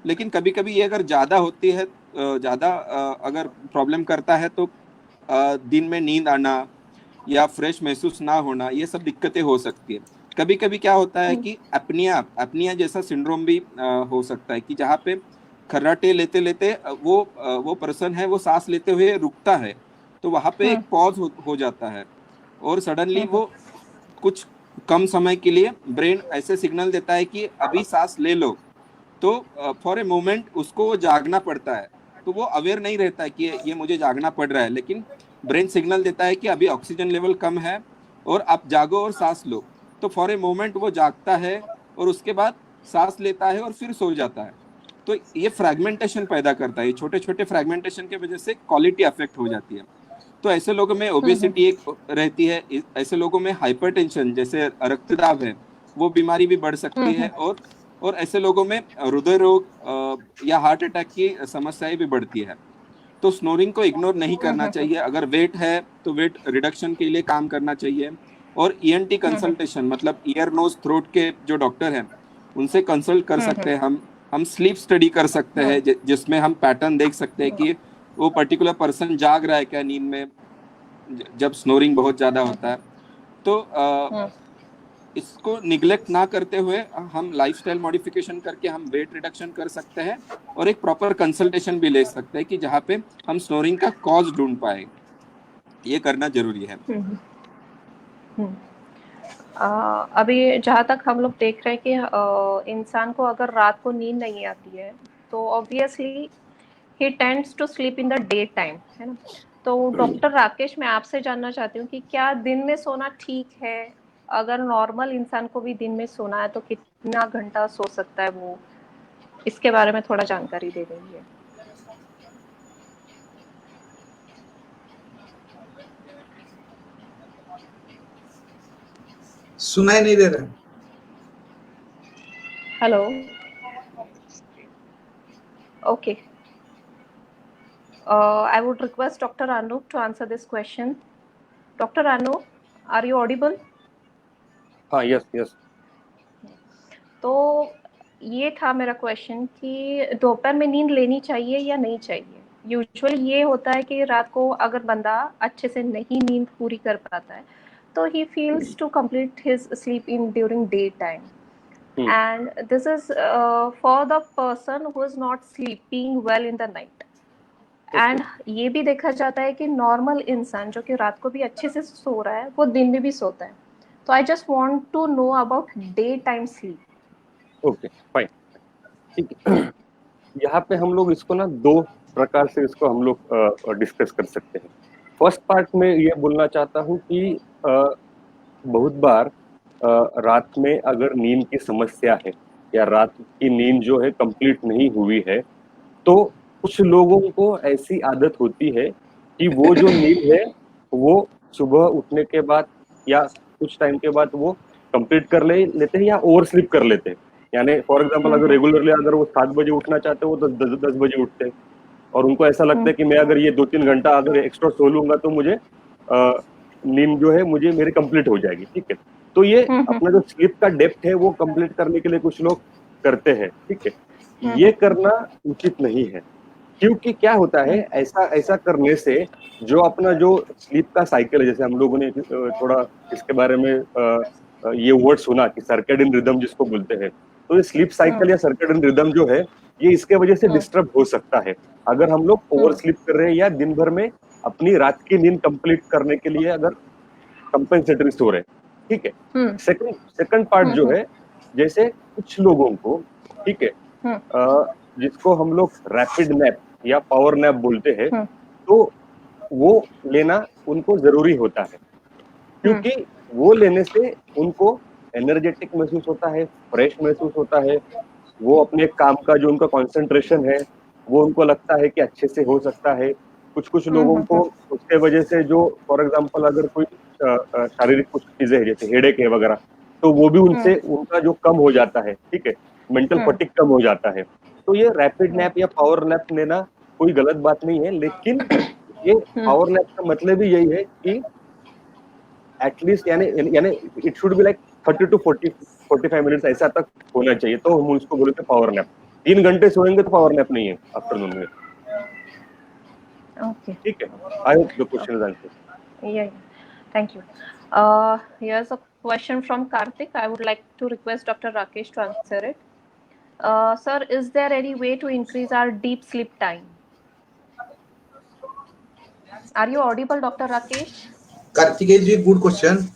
B: लेकिन कभी कभी ये अगर ज्यादा होती है, ज्यादा अगर प्रॉब्लम करता है, तो दिन में नींद आना या फ्रेश महसूस ना होना, ये सब दिक्कतें हो सकती है। कभी कभी क्या होता है कि एपनिया जैसा सिंड्रोम भी हो सकता है कि जहाँ पे खर्राटे लेते लेते वो पर्सन है वो सांस लेते हुए रुकता है, तो वहाँ पे एक पॉज हो जाता है, और सडनली वो कुछ कम समय के लिए ब्रेन ऐसे सिग्नल देता है कि अभी सांस ले लो। तो फॉर ए मोमेंट उसको वो जागना पड़ता है, तो वो अवेयर नहीं रहता है कि ये मुझे जागना पड़ रहा है, लेकिन ब्रेन सिग्नल देता है कि अभी ऑक्सीजन लेवल कम है और आप जागो और सांस लो। तो फॉर ए मोमेंट वो जागता है और उसके बाद सांस लेता है और फिर सो जाता है। तो ये फ्रैगमेंटेशन पैदा करता है, छोटे छोटे फ्रैगमेंटेशन की वजह से क्वालिटी अफेक्ट हो जाती है। तो ऐसे लोगों में ओबेसिटी एक रहती है, ऐसे लोगों में हाइपरटेंशन जैसे रक्तदाब है वो बीमारी भी बढ़ सकती है, और ऐसे लोगों में हृदय रोग या हार्ट अटैक की समस्याएं भी बढ़ती है। तो स्नोरिंग को इग्नोर नहीं करना चाहिए। अगर वेट है तो वेट रिडक्शन के लिए काम करना चाहिए, और ईएनटी कंसल्टेशन, मतलब ईयर नोज थ्रोट के जो डॉक्टर हैं उनसे कंसल्ट कर सकते हैं। हम स्लीप स्टडी कर सकते हैं जिसमें हम पैटर्न देख सकते हैं कि वो पर्टिकुलर पर्सन जाग रहा है क्या नींद में जब स्नोरिंग बहुत ज्यादा होता है। तो इसको निग्लेक्ट ना करते हुए हम लाइफस्टाइल मॉडिफिकेशन करके हम वेट रिडक्शन कर सकते हैं, और एक प्रॉपर कंसल्टेशन भी ले सकते हैं कि जहाँ पे हम स्नोरिंग का कॉज ढूंढ पाए। ये करना जरूरी है।
A: अभी जहाँ तक हम लोग देख रहे हैं कि इंसान को अगर रात को नींद नहीं आती है तो ऑब्वियसली ही tends to sleep in the day time, है ना। तो डॉक्टर राकेश, मैं आपसे जानना चाहती हूँ कि क्या दिन में सोना ठीक है? अगर नॉर्मल इंसान को भी दिन में सोना है तो कितना घंटा सो सकता है वो? इसके बारे में थोड़ा जानकारी दे दीजिए।
D: सुनाई नहीं दे रहा।
A: Hello, okay. I would request Dr. Anup to answer this question. Dr. Anup, are you audible?
C: हाँ, यस।
A: तो ये था मेरा क्वेश्चन कि दोपहर में नींद लेनी चाहिए या नहीं चाहिए? यूजुअली ये होता है कि रात को अगर बंदा अच्छे से नहीं नींद पूरी कर पाता है तो he feels to complete his sleep in during daytime. And this is for the person who is not sleeping well in the night. And ये भी देखा जाता है कि नॉर्मल इंसान जो कि रात को भी अच्छे से सो रहा है वो दिन में भी सोता है। तो I just want to know about day time sleep.
C: Okay, fine, ठीक है। यहाँ पे हम लोग इसको ना दो प्रकार से इसको हम लोग डिस्कस कर सकते हैं। फर्स्ट पार्ट में ये बोलना चाहता हूँ कि बहुत बार रात में अगर नींद की समस्या है या रात की नींद जो है कंप्लीट नहीं हुई है, तो कुछ लोगों को ऐसी आदत होती है कि वो जो नींद है वो सुबह उठने के बाद या कुछ टाइम के बाद वो कंप्लीट कर लेते हैं या ओवर स्लीप कर लेते हैं। यानी फॉर एग्जांपल अगर रेगुलरली अगर वो 7 बजे उठना चाहते हैं वो 10 बजे उठते हैं और उनको ऐसा लगता है कि मैं अगर ये 2-3 घंटा अगर एक्स्ट्रा सो लूंगा तो मुझे नींद जो है मुझे मेरी कंप्लीट हो जाएगी, ठीक है। तो ये अपना जो स्लीप का डेप्थ है वो कंप्लीट करने के लिए कुछ लोग करते हैं, ठीक है। ये करना उचित नहीं है, क्योंकि क्या होता है ऐसा ऐसा करने से जो अपना जो स्लीप का साइकिल है, जैसे हम लोगों ने थोड़ा इसके बारे में ये वर्ड सुना कि सर्केडियन रिदम जिसको बोलते हैं, तो ये स्लीप साइकिल या सर्केडियन रिदम जो है ये इसके वजह से डिस्टर्ब हो सकता है अगर हम लोग ओवर स्लीप कर रहे हैं या दिन भर में अपनी रात की नींद कंप्लीट करने के लिए अगर कंपेंसेटरी सो रहे, ठीक है। सेकंड पार्ट जो है, जैसे कुछ लोगों को, ठीक है, जिसको हम लोग रैपिड नैप या पावर नैप बोलते हैं, तो वो लेना उनको जरूरी होता है, क्योंकि वो लेने से उनको एनर्जेटिक महसूस होता है, फ्रेश महसूस होता है, वो अपने काम का जो उनका कंसंट्रेशन है वो उनको लगता है कि अच्छे से हो सकता है। कुछ लोगों को उसके वजह से जो फॉर एग्जांपल अगर कोई शारीरिक कुछ चीजें है जैसे हेडेक है वगैरह, तो वो भी उनसे उनका जो कम हो जाता है, ठीक है, मेंटल फटीग कम हो जाता है। तो ये रैपिड नैप या पावर नैप लेना कोई गलत बात नहीं है, लेकिन ये पावर नैप का मतलब ही यही है कि एटलीस्ट यानी it should be like 30 to 45 minutes ऐसा तक होना चाहिए, तो हम उसको बोलते हैं पावर नैप। 3 घंटे सोएंगे तो पावर नैप नहीं है आफ्टरनून में।
A: Okay.
C: ठीक है, I hope the question is answered.
A: Yeah. Thank you. Here's a question from Karthik. I would like to request Dr. Rakesh to answer it. Sir, is there any way to increase our deep sleep time? Are you audible, Dr. Rakesh?
D: Kartikeya ji, good question.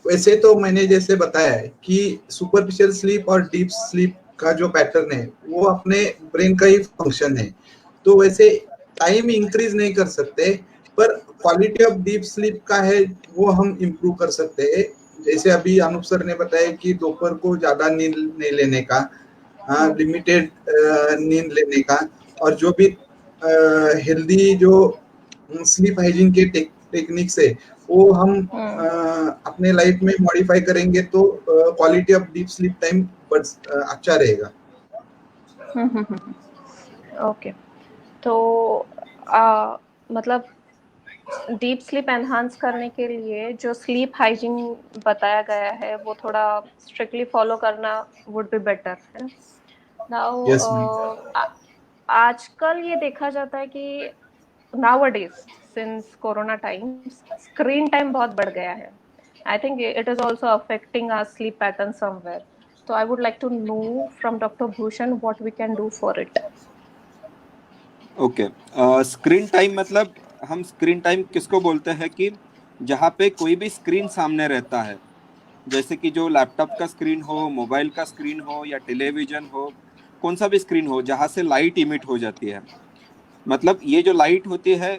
D: वैसे तो मैंने जैसे बताया है कि superficial sleep और deep sleep का जो पैटर्न है वो अपने ब्रेन का ही फंक्शन है, तो वैसे टाइम इंक्रीज नहीं कर सकते, पर क्वालिटी ऑफ डीप स्लीप का है वो हम इम्प्रूव कर सकते हैं। जैसे अभी अनूप सर ने बताया कि दोपहर को ज्यादा नींद नहीं लेने का, लिमिटेड नींद लेने का, और जो भी हेल्दी जो स्लीप हाइजीन के टेक्निक्स है वो हम अपने लाइफ में मॉडिफाई करेंगे तो quality of deep sleep time अच्छा रहेगा।
A: ओके, तो मतलब डीप स्लीप एनहांस करने के लिए जो स्लीप हाइजीन बताया गया है वो थोड़ा स्ट्रिक्टली फॉलो करना वुड बी बेटर है। नाउ
D: Yes,
A: आजकल ये देखा जाता है कि nowadays since corona times screen time बहुत बढ़ गया है. I think it is also affecting our sleep pattern somewhere. So I would like to know from Dr. Bhushan what we can do for it.
B: Okay, screen time मतलब हम screen time किसको बोलते हैं कि जहाँ पे कोई भी स्क्रीन सामने रहता है, जैसे कि जो लैपटॉप का स्क्रीन हो, मोबाइल का स्क्रीन हो या टेलीविजन हो, कौन सा भी स्क्रीन हो जहाँ से लाइट इमिट हो जाती है। मतलब ये जो लाइट होती है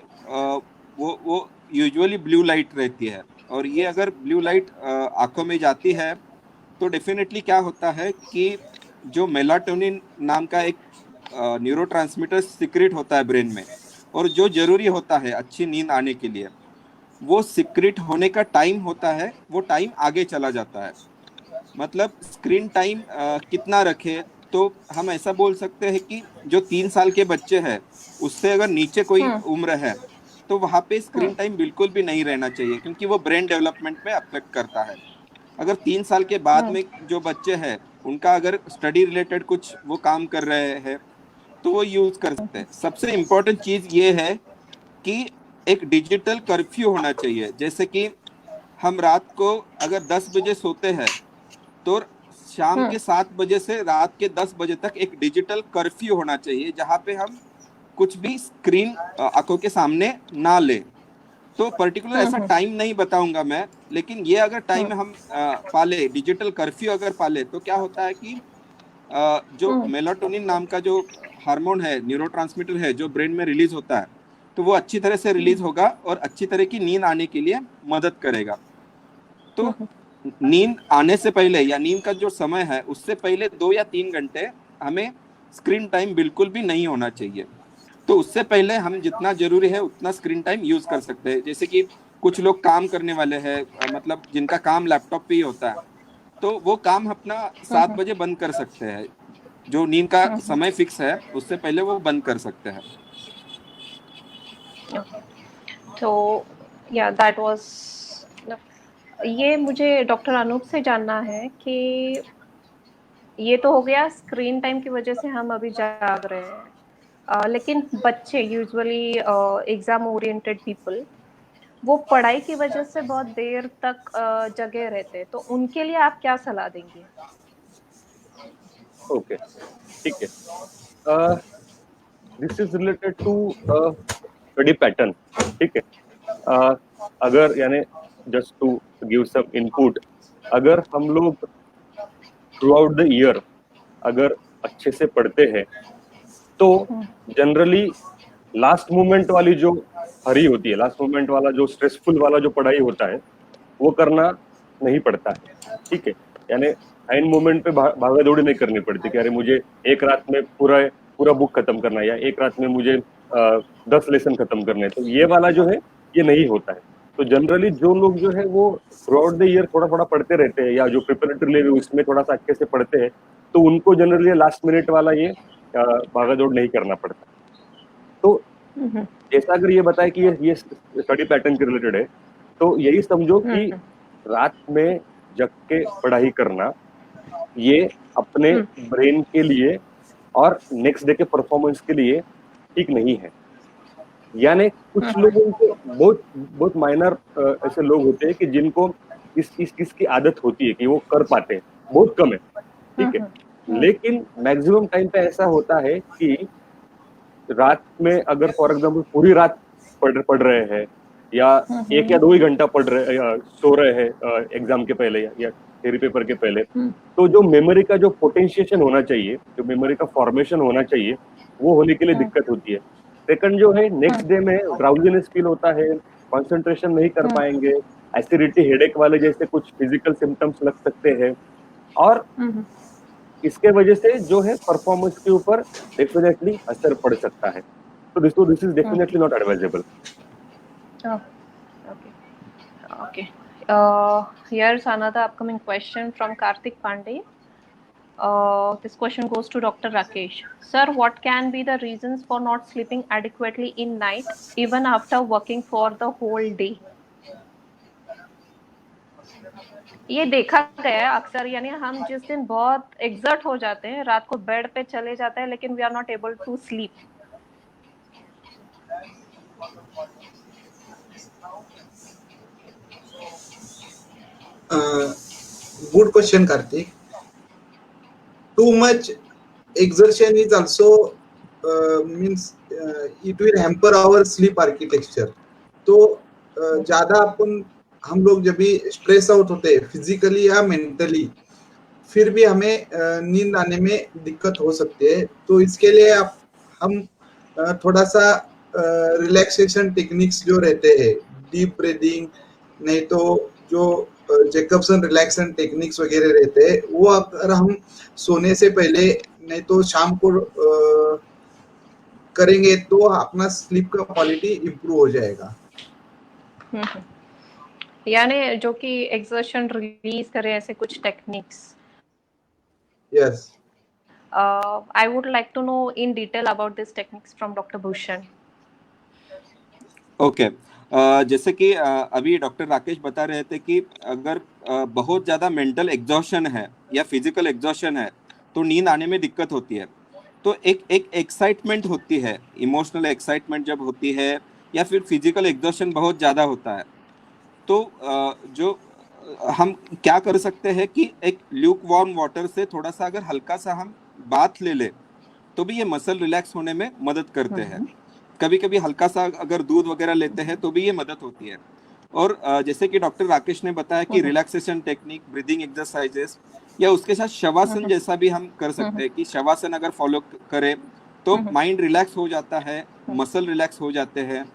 B: वो यूजुअली ब्लू लाइट रहती है, और ये अगर ब्लू लाइट आंखों में जाती है तो डेफिनेटली क्या होता है कि जो मेलाटोनिन नाम का एक न्यूरोट्रांसमीटर सिक्रेट होता है ब्रेन में, और जो जरूरी होता है अच्छी नींद आने के लिए, वो सिक्रेट होने का टाइम होता है, वो टाइम आगे चला जाता है। मतलब स्क्रीन टाइम कितना रखे, तो हम ऐसा बोल सकते हैं कि जो 3 साल के बच्चे हैं उससे अगर नीचे कोई उम्र है तो वहाँ पे स्क्रीन टाइम बिल्कुल भी नहीं रहना चाहिए, क्योंकि वो ब्रेन डेवलपमेंट में अफेक्ट करता है। अगर 3 साल के बाद में जो बच्चे हैं उनका अगर स्टडी रिलेटेड कुछ वो काम कर रहे हैं तो वो यूज कर सकते हैं। सबसे इम्पोर्टेंट चीज ये है कि एक डिजिटल कर्फ्यू होना चाहिए। जैसे कि हम रात को अगर 10 बजे सोते हैं तो शाम के 7 बजे से रात के 10 बजे तक एक डिजिटल कर्फ्यू होना चाहिए, जहाँ पे हम कुछ भी स्क्रीन आंखों के सामने ना ले। तो पर्टिकुलर ऐसा टाइम नहीं बताऊंगा मैं, लेकिन ये अगर टाइम हम पाले, डिजिटल कर्फ्यू अगर पाले, तो क्या होता है कि जो मेलाटोनिन नाम का जो हार्मोन है, न्यूरोट्रांसमीटर है, जो ब्रेन में रिलीज होता है, तो वो अच्छी तरह से रिलीज होगा और अच्छी तरह की नींद आने के लिए मदद करेगा। तो नींद आने से पहले या नींद का जो समय है उससे पहले 2 या 3 घंटे हमें स्क्रीन टाइम बिल्कुल भी नहीं होना चाहिए। तो उससे पहले हम जितना जरूरी है उतना स्क्रीन टाइम यूज कर सकते हैं। जैसे कि कुछ लोग काम करने वाले हैं, मतलब जिनका काम लैपटॉप पे ही होता है, तो वो काम अपना 7 बजे बंद कर सकते हैं। जो नींद का समय फिक्स है उससे पहले वो बंद कर सकते हैं।
A: तो या दैट वाज, ये मुझे डॉक्टर अनूप से जानना है कि ये तो हो गया स्क्रीन टाइम की वजह से हम अभी जाग रहे हैं, लेकिन बच्चे यूजुअली एग्जाम ओरिएंटेड पीपल, वो पढ़ाई की वजह से बहुत देर तक जगे रहते हैं, तो उनके लिए आप क्या सलाह देंगे?
C: ओके, ठीक है। This is related to study pattern, ठीक है। अगर यानी just to give some input, अगर हम लोग थ्रू आउट द ईयर अगर अच्छे से पढ़ते हैं तो जनरली लास्ट मोमेंट वाली जो हरी होती है, लास्ट मोमेंट वाला जो स्ट्रेसफुल वाला जो पढ़ाई होता है वो करना नहीं पड़ता है, ठीक है। यानी एंड मोमेंट पे भागा दौड़ी नहीं करनी पड़ती कि अरे मुझे एक रात में पूरा बुक खत्म करना है या एक रात में मुझे 10 लेसन खत्म करने हैं, तो ये वाला जो है ये नहीं होता है। तो जनरली जो लोग जो है वो थ्रू आउट द ईयर थोड़ा थोड़ा पढ़ते रहते हैं या जो प्रिपरेटरी लेवल उसमें थोड़ा सा अच्छे से पढ़ते हैं, तो उनको जनरली लास्ट मिनट वाला ये भागा दौड़ नहीं करना पड़ता। तो जैसा अगर ये बताए कि ये स्टडी पैटर्न के रिलेटेड है, तो यही समझो कि रात में जग के पढ़ाई करना ये अपने ब्रेन के लिए और नेक्स्ट डे के परफॉर्मेंस के लिए ठीक नहीं है। यानी कुछ लोगों को बहुत माइनर ऐसे लोग होते हैं कि जिनको इसकी आदत होती है कि वो कर पाते हैं, बहुत कम है, ठीक है। लेकिन मैक्सिमम टाइम पे ऐसा होता है कि रात में अगर फॉर एग्जाम्पल पूरी रात पढ़ रहे हैं या 1 या 2 ही घंटा पढ़ रहे सो रहे हैं एग्जाम के पहले या थ्योरी पेपर के पहले, तो जो मेमोरी का जो पोटेंशिएशन होना चाहिए, जो मेमोरी का फॉर्मेशन होना चाहिए, वो होने के लिए दिक्कत होती है। सेकंड जो है, नेक्स्ट डे में ड्राउजीनेस फील होता है, कंसंट्रेशन नहीं कर पाएंगे, एसिडिटी, हेडेक वाले जैसे कुछ फिजिकल सिम्टम्स लग सकते हैं, और इसके वजह से जो है परफॉर्मेंस के ऊपर डेफिनेटली असर पड़ सकता है। तो this is definitely not advisable.
A: Okay. Here's another upcoming question from Karthik Pandey. This question goes to Dr. Rakesh. Sir, what can be the reasons for not sleeping adequately in night, even after working for the whole day? ये देखा गया है अक्सर, यानी हम जिस दिन बहुत एक्सर्ट हो जाते हैं, रात को बेड पे चले जाते हैं, लेकिन we are not able to sleep.
D: Good question, Karthik. Too much exertion is also means it will hamper our sleep architecture. तो ज्यादा हम लोग जब भी स्ट्रेस आउट होते हैं फिजिकली या मेंटली, फिर भी हमें नींद आने में दिक्कत हो सकती है। तो इसके लिए हम थोड़ा सा रिलैक्सेशन टेक्निक्स जो रहते हैं, डीप ब्रीदिंग, नहीं तो जो जैकबसन रिलैक्सेशन टेक्निक्स वगैरह रहते हैं, वो अगर हम सोने से पहले नहीं तो शाम को करेंगे तो अपना स्लीप का क्वालिटी इम्प्रूव हो जाएगा।
A: यानी जो कि एक्सर्शन रिलीज करे, ऐसे कुछ techniques.
D: Yes,
A: I would like to know in detail about these techniques from Dr. Bhushan.
B: Okay, जैसे कि अभी डॉक्टर राकेश बता रहे थे कि अगर बहुत ज़्यादा मेंटल एग्जॉशन है या फिजिकल एग्जॉशन है तो नींद आने में दिक्कत होती है। तो एक एक्साइटमेंट होती है, इमोशनल एक्साइटमेंट जब होती है या फिर फिजिकल एग्जॉशन बहुत ज़्यादा होता है, तो जो हम क्या कर सकते हैं कि एक ल्यूक वार्म वाटर से थोड़ा सा अगर हल्का सा हम बाथ ले ले तो भी ये मसल रिलैक्स होने में मदद करते हैं। कभी कभी हल्का सा अगर दूध वगैरह लेते हैं तो भी ये मदद होती है। और जैसे कि डॉक्टर राकेश ने बताया कि रिलैक्सेशन टेक्निक, ब्रीदिंग एक्सरसाइजेस या उसके साथ शवासन जैसा भी हम कर सकते हैं कि शवासन अगर फॉलो करें तो माइंड रिलैक्स हो जाता है, मसल रिलैक्स हो जाते हैं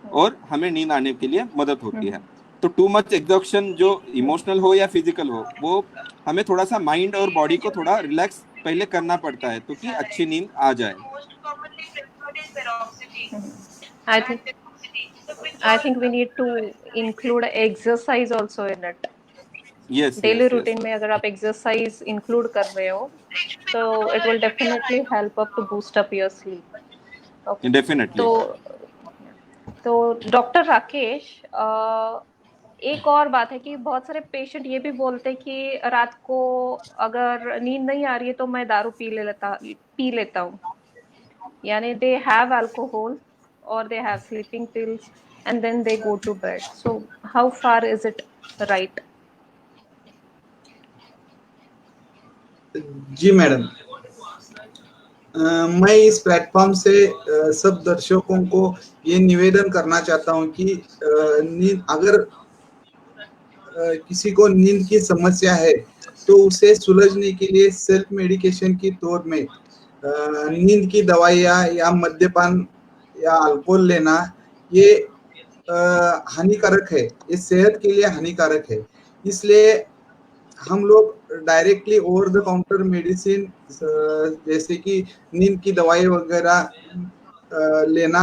B: और हमें नींद आने के लिए मदद होती है। तो टू मच एग्जॉक्शन जो इमोशनल हो या फिजिकल हो, वो हमें थोड़ा सा माइंड और बॉडी को थोड़ा रिलैक्स पहले करना पड़ता है, तो कि अच्छी नींद आ जाए।
A: I think we need to include exercise also in it.
B: Yes
A: daily
B: yes
A: routine में अगर आप एक्सरसाइज इंक्लूड कर रहे हो तो it will definitely help up to boost up your sleep. Okay,
B: definitely.
A: तो डॉक्टर राकेश, एक और बात है कि बहुत सारे पेशेंट ये भी बोलते हैं कि रात को अगर नींद नहीं आ रही है तो मैं दारू पी लेता हूँ, यानी दे हैव अल्कोहल और they have sleeping pills and then they go to bed. So how far is it right?
D: जी मैडम, मैं इस प्लेटफॉर्म से सब दर्शकों को ये निवेदन करना चाहता हूँ कि नींद अगर किसी को नींद की समस्या है तो उसे सुलझने के लिए सेल्फ मेडिकेशन की तौर में नींद की दवाइयाँ या मद्यपान या अल्कोहल लेना ये हानिकारक है, ये सेहत के लिए हानिकारक है। इसलिए हम लोग directly over the counter medicine जैसे कि नींद की दवाई वगैरह लेना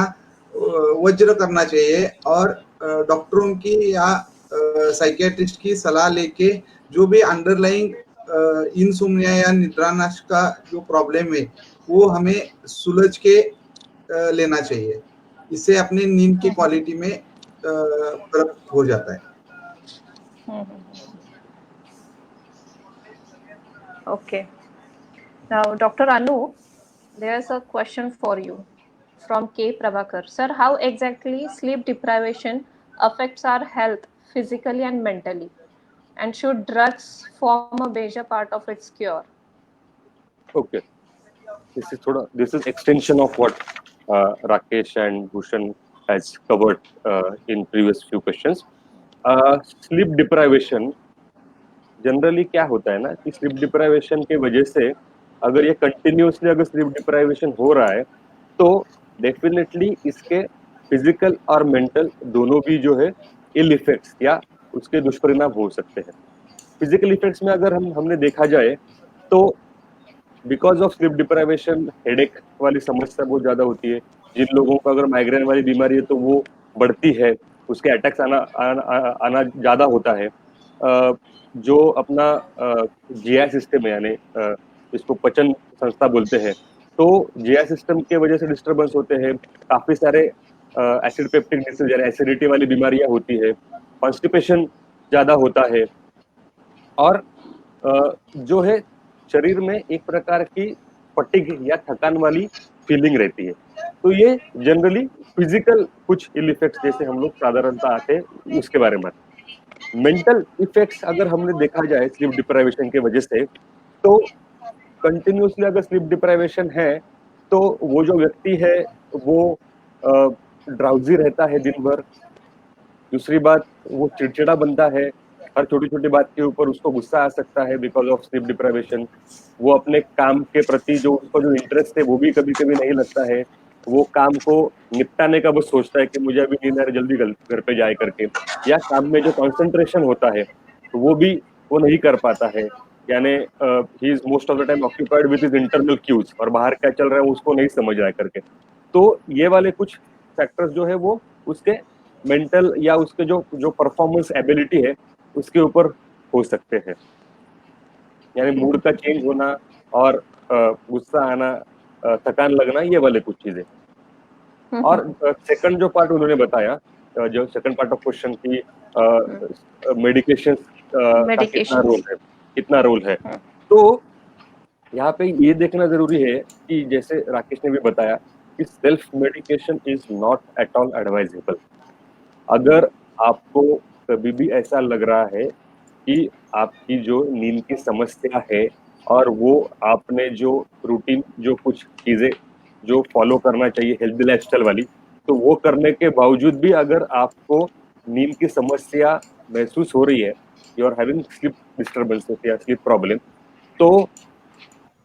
D: वज्र करना चाहिए और डॉक्टरों की या साइकियाट्रिस्ट की सलाह लेके जो भी अंडरलाइंग इंसोम्निया या निद्रानाश का जो प्रॉब्लम है वो हमें सुलझ के लेना चाहिए। इससे अपनी नींद की क्वालिटी में फर्क हो जाता है।
A: Okay. Now, Dr. Anu, there's a question for you from K. Prabhakar. Sir, how exactly sleep deprivation affects our health physically and mentally? And should drugs form a major part of its cure?
C: Okay. This is extension of what Rakesh and Bhushan has covered in previous few questions. Sleep deprivation generally क्या होता है ना कि sleep deprivation के वजह से अगर ये कंटिन्यूसली अगर स्लीप डिप्राइवेशन हो रहा है तो डेफिनेटली इसके फिजिकल और मेंटल दोनों भी जो है इल इफेक्ट्स या उसके दुष्परिणाम हो सकते हैं। फिजिकल इफेक्ट्स में अगर हमने देखा जाए तो because of sleep deprivation headache वाली समस्या बहुत ज्यादा होती है। जिन लोगों को अगर माइग्रेन वाली बीमारी है तो वो बढ़ती है, उसके अटैक्स आना ज्यादा होता है। जो अपना जीआई सिस्टम है यानी इसको पचन संस्था बोलते हैं, तो जीआई सिस्टम के वजह से डिस्टरबेंस होते हैं। काफी सारे एसिड पेप्टिक डिसीज यानी एसिडिटी वाली बीमारियां होती है, कॉन्स्टिपेशन ज्यादा होता है और जो है शरीर में एक प्रकार की फटीग या थकान वाली फीलिंग रहती है। तो ये जनरली फिजिकल कुछ इल इफेक्ट्स जैसे हम लोग साधारणतः आते हैं उसके बारे में। मेंटल इफेक्ट्स अगर हमने देखा जाए स्लीप डिप्राइवेशन के वजह से, तो कंटिन्यूसली अगर स्लीप डिप्राइवेशन है तो वो जो व्यक्ति है वो ड्राउजी रहता है दिन भर। दूसरी बात, वो चिड़चिड़ा बनता है, हर छोटी छोटी बात के ऊपर उसको गुस्सा आ सकता है बिकॉज ऑफ स्लीप डिप्राइवेशन। वो अपने काम के प्रति जो उसका जो इंटरेस्ट है वो भी कभी कभी नहीं लगता है। वो काम को निपटाने का बस सोचता है कि मुझे अभी नींद आ रही, जल्दी घर पे जाए करके, या काम में जो कंसंट्रेशन होता है तो वो भी वो नहीं कर पाता है। यानी he is most of the time occupied with his internal cues और बाहर क्या चल रहा है उसको नहीं समझ रहा है करके। तो ये वाले कुछ फैक्टर्स जो है वो उसके मेंटल या उसके जो परफॉर्मेंस एबिलिटी है उसके ऊपर हो सकते हैं। यानी मूड का चेंज होना और गुस्सा आना, थकान लगना, ये वाले कुछ चीजें। और सेकंड जो पार्ट उन्होंने बताया, जो सेकंड पार्ट ऑफ क्वेश्चन की मेडिकेशन का कितना रोल है, तो यहाँ पे ये देखना जरूरी है कि जैसे राकेश ने भी बताया कि self medication is not at all advisable. अगर आपको कभी भी ऐसा लग रहा है कि आपकी जो नींद की समस्या है और वो आपने जो रूटीन जो कुछ चीजें जो फॉलो करना चाहिए हेल्दी लाइफस्टाइल वाली, तो वो करने के बावजूद भी अगर आपको नींद की समस्या महसूस हो रही है, you are having sleep disturbances या स्लीप प्रॉब्लम, तो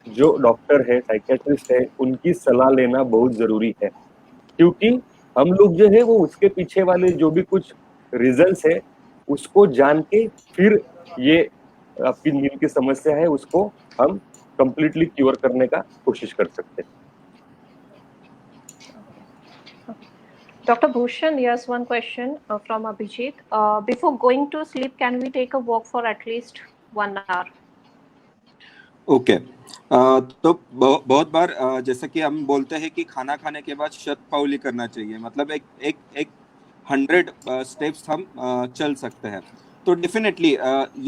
C: जो डॉक्टर है, साइकियाट्रिस्ट है, उनकी सलाह लेना बहुत जरूरी है। क्योंकि हम लोग जो है वो उसके पीछे वाले जो भी कुछ रीजंस है उसको जान के फिर ये आपकी नींद की समस्या है उसको हम कंप्लीटली क्योर करने का कोशिश कर सकते हैं।
A: Dr. Bhushan, yes, one question from Abhijit. Before going to sleep, can we take a walk for at least 1 hour?
B: Okay तो बहुत बार जैसा कि हम बोलते हैं कि खाना खाने के बाद शतपावली करना चाहिए, मतलब एक एक एक 100 स्टेप्स हम चल सकते हैं। तो डेफिनेटली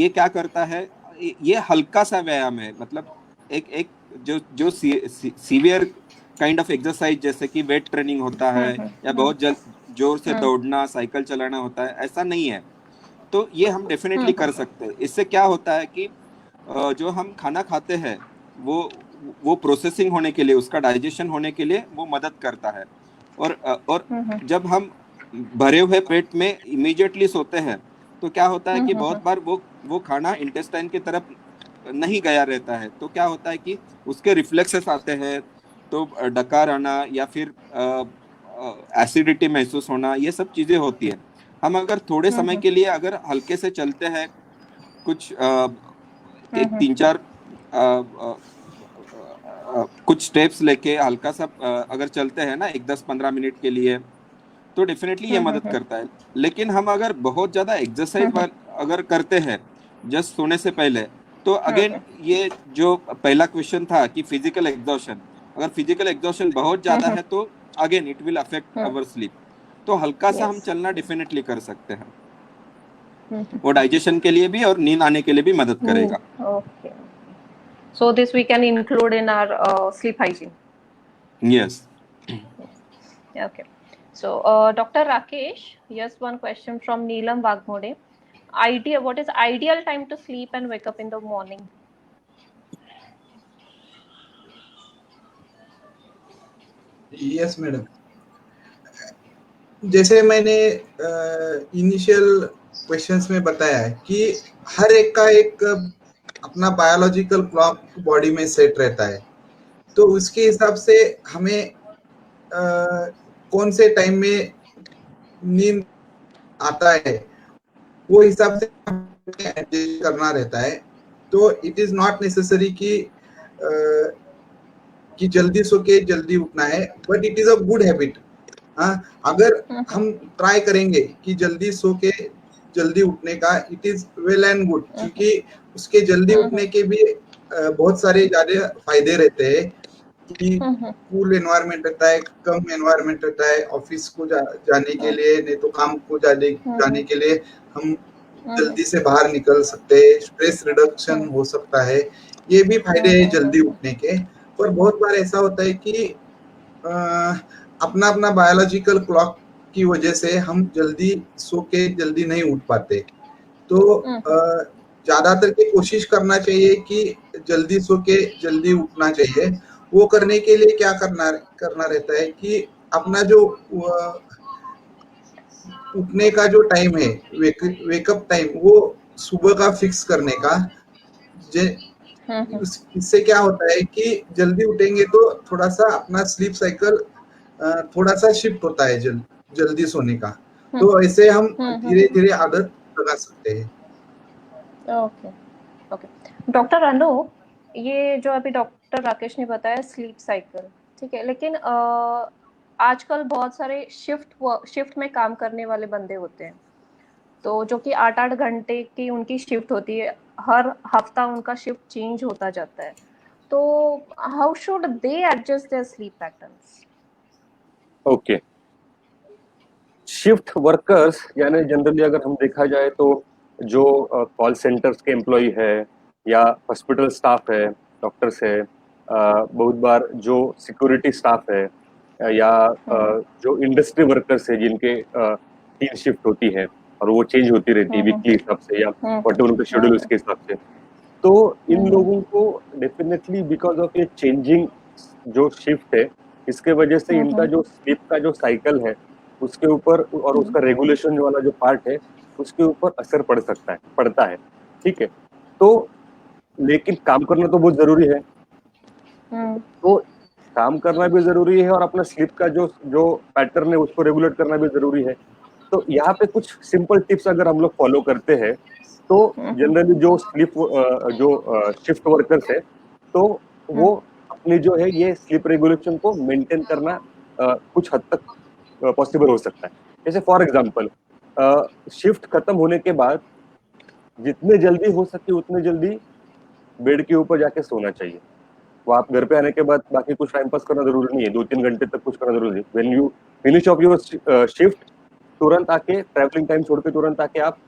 B: ये क्या करता है, ये हल्का सा व्यायाम है, मतलब एक एक जो सीवियर काइंड ऑफ एक्सरसाइज जैसे कि वेट ट्रेनिंग होता है या बहुत जोर से दौड़ना, साइकिल चलाना होता है, ऐसा नहीं है। तो ये हम डेफिनेटली कर सकते हैं। इससे क्या होता है कि जो हम खाना खाते हैं वो प्रोसेसिंग होने के लिए, उसका डाइजेशन होने के लिए वो मदद करता है। और जब हम भरे हुए पेट में इमीडिएटली सोते हैं तो क्या होता है कि बहुत बार वो खाना इंटेस्टाइन की तरफ नहीं गया रहता है। तो क्या होता है कि उसके रिफ्लेक्सेस आते हैं, तो डकार आना या फिर एसिडिटी महसूस होना, ये सब चीजें होती है। हम अगर थोड़े समय के लिए अगर हल्के से चलते हैं, कुछ एक 3-4 कुछ स्टेप्स लेके हल्का सा अगर चलते हैं ना, एक 10-15 मिनट के लिए, तो डेफिनेटली ये मदद करता है। लेकिन हम अगर बहुत ज्यादा एक्सरसाइज अगर करते हैं जस्ट सोने से पहले, तो अगेन ये जो पहला क्वेश्चन था कि फिजिकल एग्जॉशन, अगर फिजिकल एग्जॉशन बहुत ज्यादा है तो again it will affect our sleep. तो हल्का सा हम चलना डेफिनेटली कर सकते हैं, वो डाइजेशन के लिए भी और नींद आने के लिए भी मदद करेगा।
A: Okay. So this we can include in our sleep hygiene.
B: Yes.
A: Okay. So Dr. Rakesh, yes, one question from Neelam Wagmode. What is ideal time to sleep and wake up in the morning?
D: Yes madam, जैसे मैंने initial questions में बताया है कि हर एक का एक अपना बायोलॉजिकल क्लॉक बॉडी में सेट रहता है। तो उसके हिसाब से हमें कौन से टाइम में नींद आता है वो हिसाब से एडजस्ट करना रहता है। तो इट इज नॉट नेसेसरी कि जल्दी सो के जल्दी उठना है, but it is a good habit. अगर हम ट्राई करेंगे कि जल्दी सो के जल्दी उठने का, it is well and good, क्योंकि उसके जल्दी उठने के भी बहुत सारे ज्यादा फायदे रहते हैं कि कूल एनवायरनमेंट रहता है, कम एनवायरनमेंट रहता है ऑफिस को जाने के लिए, नहीं तो काम को जाने के लिए हम जल्दी से बाहर निकल सकते हैं, स्ट्रेस रिडक्शन हो सकता है, ये भी फायदे हैं जल्दी उठने के। पर बहुत बार ऐसा होता है कि अपना अपना बायोलॉजिकल क्लॉक की वजह से हम जल्दी सो के जल्दी नहीं उठ पाते। तो ज्यादातर की कोशिश करना चाहिए कि जल्दी सो के जल्दी उठना चाहिए। वो करने के लिए क्या करना रहता है कि अपना जो उठने का जो टाइम है, वेकअप टाइम, वो सुबह का फिक्स करने का। इससे क्या होता है कि जल्दी उठेंगे तो थोड़ा सा अपना स्लीप साइकिल थोड़ा सा शिफ्ट होता है जल्दी सोने का। तो ऐसे हम धीरे धीरे आदत लगा सकते हैं।
A: ओके ओके डॉक्टर अनु, ये जो अभी डॉक्टर राकेश ने बताया स्लीप साइकिल, ठीक है, लेकिन आजकल बहुत सारे शिफ्ट में काम करने वाले बंदे होते हैं, तो जो कि 8-8 घंटे की उनकी शिफ्ट होती है, हर हफ्ता उनका शिफ्ट चेंज होता जाता है, तो how should they adjust there sleep patterns?
C: Okay, shift workers यानी जनरली अगर हम देखा जाए तो जो कॉल सेंटर्स के एम्प्लॉय है या हॉस्पिटल स्टाफ है, डॉक्टर्स है, बहुत बार जो सिक्योरिटी स्टाफ है या जो इंडस्ट्री वर्कर्स है जिनके 3 शिफ्ट होती है और वो चेंज होती रहती है वीकली हिसाब से या व्हाटएवर उनका शेड्यूल उसके हिसाब से, तो इन लोगों को डेफिनेटली बिकॉज ऑफ ये चेंजिंग जो शिफ्ट है, इसके वजह से इनका जो स्लीप का जो साइकिल है उसके ऊपर और उसका रेगुलेशन वाला जो पार्ट है उसके ऊपर असर पड़ता है, ठीक है। तो लेकिन काम करना तो बहुत जरूरी है, तो काम करना भी जरूरी है और अपना स्लीप का जो पैटर्न है उसको रेगुलेट करना भी जरूरी है। तो यहाँ पे कुछ सिंपल टिप्स अगर हम लोग फॉलो करते हैं तो जनरली जो शिफ्ट वर्कर्स है तो वो अपनी जो है ये स्लीप रेगुलेशन को मेंटेन करना कुछ हद तक पॉसिबल हो सकता है। जैसे फॉर एग्जांपल शिफ्ट खत्म होने के बाद जितने जल्दी हो सके उतने जल्दी बेड के ऊपर जाके सोना चाहिए। वो आप घर पे आने के बाद बाकी कुछ टाइम पास करना जरूरी नहीं है, 2-3 घंटे तक कुछ करना जरूरी है। When you finish off your shift तुरंत आके ट्रैवलिंग टाइम छोड़ के तुरंत आके आप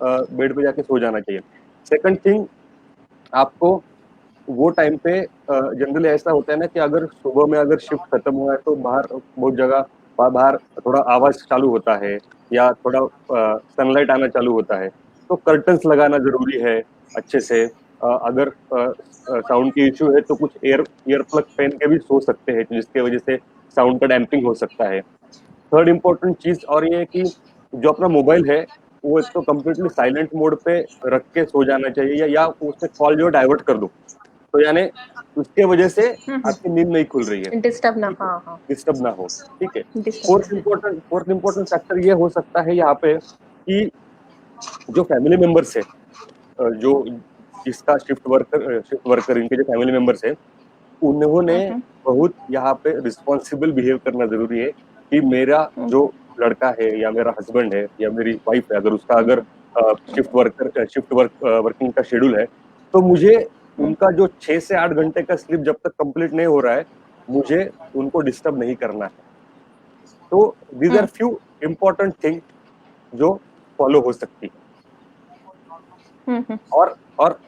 C: बेड पे जाके सो जाना चाहिए। सेकंड थिंग, आपको वो टाइम पे जनरली ऐसा होता है ना कि अगर सुबह में अगर शिफ्ट खत्म हुआ है तो बाहर बहुत जगह बाहर थोड़ा आवाज चालू होता है या थोड़ा सनलाइट आना चालू होता है, तो कर्टन्स लगाना जरूरी है अच्छे से। अगर साउंड की इश्यू है तो कुछ ईयर प्लग पहन के भी सो सकते हैं जिसके वजह से साउंड का डैम्पिंग हो सकता है। थर्ड इम्पोर्टेंट चीज और ये है कि जो अपना मोबाइल है वो एक तो कम्प्लीटली साइलेंट मोड पे रख के सो जाना चाहिए या उससे कॉल जो डाइवर्ट कर दो, तो यानी उसके वजह से आपकी नींद नहीं खुल रही है,
A: डिस्टर्ब ना, हाँ
C: डिस्टर्ब ना हो। ठीक है।
A: डिस्टर्ब।
C: फोर्थ इम्पोर्टेंट फैक्टर ये हो सकता है यहाँ पे कि जो फैमिली मेंबर्स है, जो जिसका शिफ्ट वर्कर इनके जो फैमिली मेंबर्स है उन्होंने बहुत यहाँ पे रिस्पॉन्सिबल बिहेव करना जरूरी है कि मेरा जो लड़का है या मेरा हस्बैंड है या मेरी वाइफ है, अगर उसका अगर शिफ्ट वर्किंग का शेड्यूल है तो मुझे उनका जो 6 से 8 घंटे का स्लीप जब तक कंप्लीट नहीं हो रहा है मुझे उनको डिस्टर्ब नहीं करना है। तो these are few important thing जो फॉलो हो सकती है। और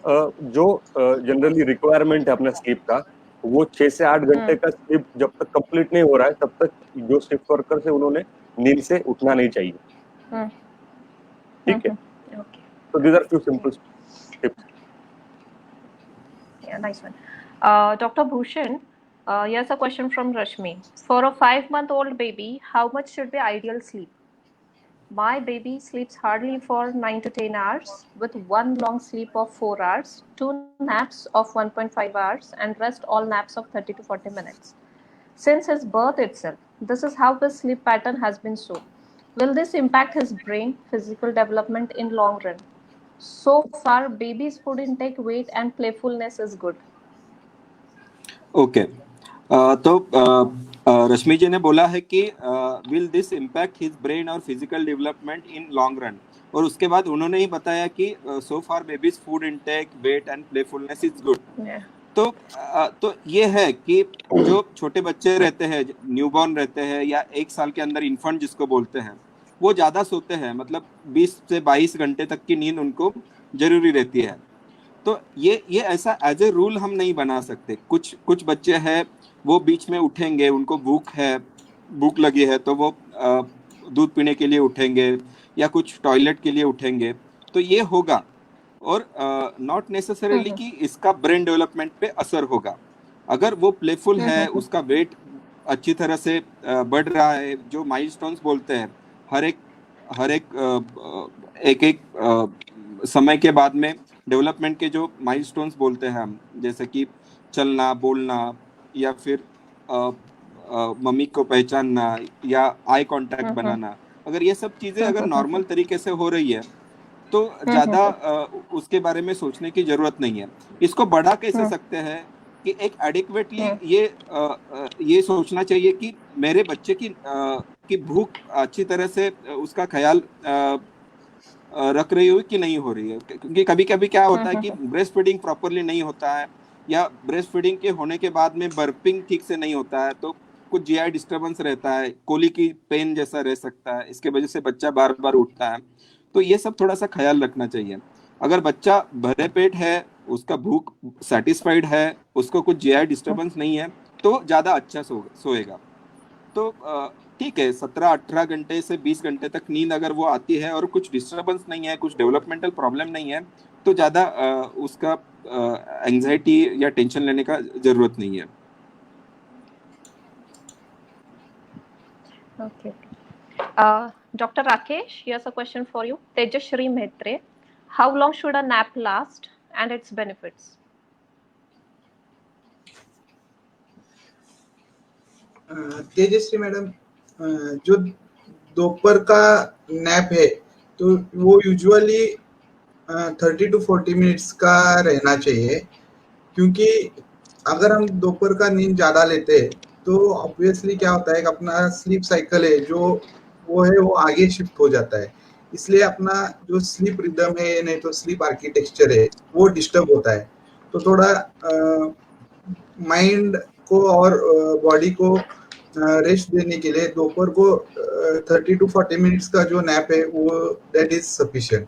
C: जो जनरली रिक्वायरमेंट है अपना स्लीप का, वो 6 से 8 घंटे का स्लीप जब तक कंप्लीट नहीं हो रहा है तब तक जो शिफ्ट वर्कर है उन्होंने नींद से उठना नहीं चाहिए। ठीक है। तो these are few simple tips.
A: Yeah, nice one. Dr. Bhushan, here's a question from Rashmi. For a 5-month-old baby, how much should be ideal sleep? My baby sleeps hardly for 9 to 10 hours, with one long sleep of 4 hours, 2 naps of 1.5 hours, and rest all naps of 30 to 40 minutes. Since his birth itself, this is how his sleep pattern has been so. Will this impact his brain, physical development in long run? So far, baby's food intake, weight, and playfulness is good.
B: Okay तो रश्मि जी ने बोला है कि will this impact his brain और physical development in long run, और उसके बाद उन्होंने ही बताया कि so far babies food intake, weight and playfulness is good. तो ये है कि जो छोटे बच्चे रहते हैं, न्यूबॉर्न रहते हैं या 1 साल के अंदर इन्फेंट जिसको बोलते हैं, वो ज़्यादा सोते हैं, मतलब 20 से 22 घंटे तक की नींद उनको जरूरी रहती है। तो ये ऐसा एज ए रूल हम नहीं बना सकते। कुछ बच्चे हैं वो बीच में उठेंगे, उनको भूख लगी है तो वो दूध पीने के लिए उठेंगे या कुछ टॉयलेट के लिए उठेंगे, तो ये होगा। और नॉट नेसेसरीली कि इसका ब्रेन डेवलपमेंट पे असर होगा। अगर वो प्लेफुल है, उसका वेट अच्छी तरह से बढ़ रहा है, जो माइलस्टोन्स बोलते हैं हर एक समय के बाद में डेवलपमेंट के जो माइलस्टोन्स बोलते हैं हम, जैसे कि चलना, बोलना या फिर मम्मी को पहचानना या आई कांटेक्ट बनाना, अगर ये सब चीजें अगर नॉर्मल तरीके से हो रही है तो ज्यादा उसके बारे में सोचने की जरूरत नहीं है। इसको बढ़ा कैसे सकते हैं कि एक एडिक्वेटली ये सोचना चाहिए कि मेरे बच्चे की भूख अच्छी तरह से उसका ख्याल रख रही हो कि नहीं हो रही है। क्योंकि कभी कभी क्या होता है कि ब्रेस्ट फीडिंग प्रॉपरली नहीं होता है या ब्रेस्ट फीडिंग के होने के बाद में बर्पिंग ठीक से नहीं होता है, तो कुछ जीआई डिस्टर्बेंस रहता है, कोली की पेन जैसा रह सकता है, इसके वजह से बच्चा बार बार उठता है। तो ये सब थोड़ा सा ख्याल रखना चाहिए। अगर बच्चा भरे पेट है, उसका भूख सेटिस्फाइड है, उसको कुछ जीआई डिस्टर्बेंस नहीं है, तो ज्यादा अच्छा सोएगा। तो ठीक है, 17-18 घंटे से 20 घंटे तक नींद अगर वो आती है और कुछ डिस्टर्बेंस नहीं है, कुछ डेवलपमेंटल प्रॉब्लम नहीं है, तो ज्यादा उसका एंजाइटी या टेंशन लेने का जरूरत नहीं है।
A: Okay. Dr. Rakesh, here's a question for you. Tejashri Mehtre, how long should a nap last and its benefits?
D: Tejashwi madam, जो दोपहर का नैप है तो वो यूजुअली 30 to 40 मिनट्स का रहना चाहिए, क्योंकि अगर हम दोपहर का नींद ज़्यादा लेते हैं तो ऑब्वियसली क्या होता है कि अपना स्लीप साइकिल है जो वो आगे शिफ्ट हो जाता है। इसलिए अपना जो स्लीप रिदम है, नहीं तो स्लीप आर्किटेक्चर है, वो डिस्टर्ब होता है। तो थोड़ा माइंड को और बॉडी को रेस्ट देने के लिए दोपहर को 30 to 40 मिनट्स का जो नैप है वो that is sufficient.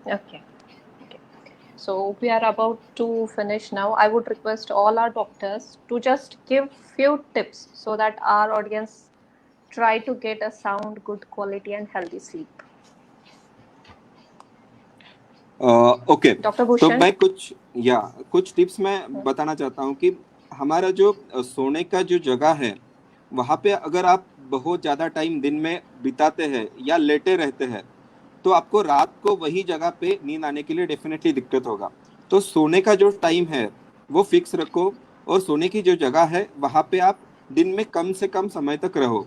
A: Okay. Okay. So we are about to finish now. I would request all our doctors to just give few tips so that our audience try to get a sound, good quality and healthy sleep.
B: Okay
A: doctor
B: तो
A: भूषण।
B: मैं कुछ tips मैं बताना चाहता हूँ कि हमारा जो सोने का जो जगह है वहाँ पे अगर आप बहुत ज़्यादा टाइम दिन में बिताते हैं या लेटे रहते हैं तो आपको रात को वही जगह पे नींद आने के लिए डेफिनेटली दिक्कत होगा। तो सोने का जो टाइम है वो फिक्स रखो और सोने की जो जगह है वहाँ पे आप दिन में कम से कम समय तक रहो।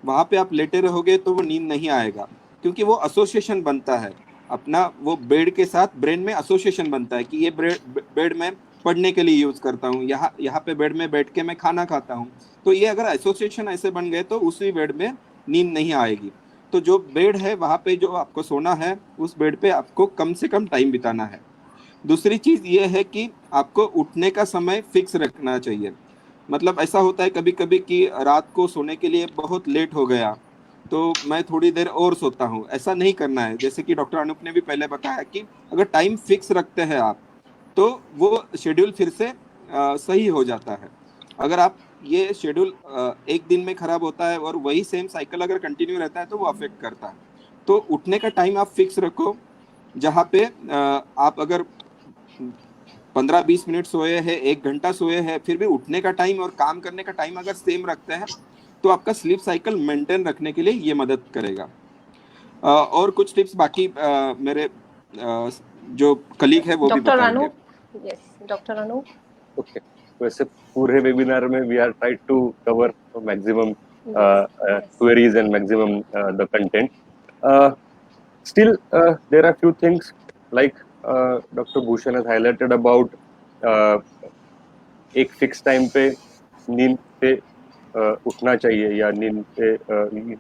B: वहाँ पे आप लेटे रहोगे तो वो नींद नहीं आएगा, क्योंकि वो एसोसिएशन बनता है अपना, वो बेड के साथ ब्रेन में एसोसिएशन बनता है कि ये बेड में पढ़ने के लिए यूज करता हूँ, यहाँ पे बेड में बैठ के मैं खाना खाता हूँ। तो ये अगर एसोसिएशन ऐसे बन गए तो उसी बेड में नींद नहीं आएगी। तो जो बेड है वहाँ पे जो आपको सोना है उस बेड पे आपको कम से कम टाइम बिताना है। दूसरी चीज ये है कि आपको उठने का समय फिक्स रखना चाहिए। मतलब ऐसा होता है कभी कभी कि रात को सोने के लिए बहुत लेट हो गया तो मैं थोड़ी देर और सोता हूँ, ऐसा नहीं करना है। जैसे कि डॉक्टर अनूप ने भी पहले बताया कि अगर टाइम फिक्स रखते हैं आप तो वो शेड्यूल फिर से सही हो जाता है। अगर आप ये शेड्यूल एक दिन में खराब होता है और वही सेम साइकिल अगर कंटिन्यू रहता है तो वो अफेक्ट करता है। तो उठने का टाइम आप फिक्स रखो, जहाँ पे आप अगर 15-20 मिनट सोए हैं, 1 घंटा सोए हैं, फिर भी उठने का टाइम और काम करने का टाइम अगर सेम रखते हैं तो आपका स्लीप साइकिल मेंटेन रखने के लिए ये मदद करेगा। और कुछ टिप्स बाकी मेरे जो कलीग है वो भी
A: डॉक्टर
B: बताएंगे।
A: Anoop. Yes doctor Anoop.
C: Okay, वैसे पूरे वेबिनार में we are try to cover maximum queries and maximum the content. Still, there are few things like Dr. Bhushan has highlighted about एक फिक्स टाइम पे नींद से उठना चाहिए या नींद से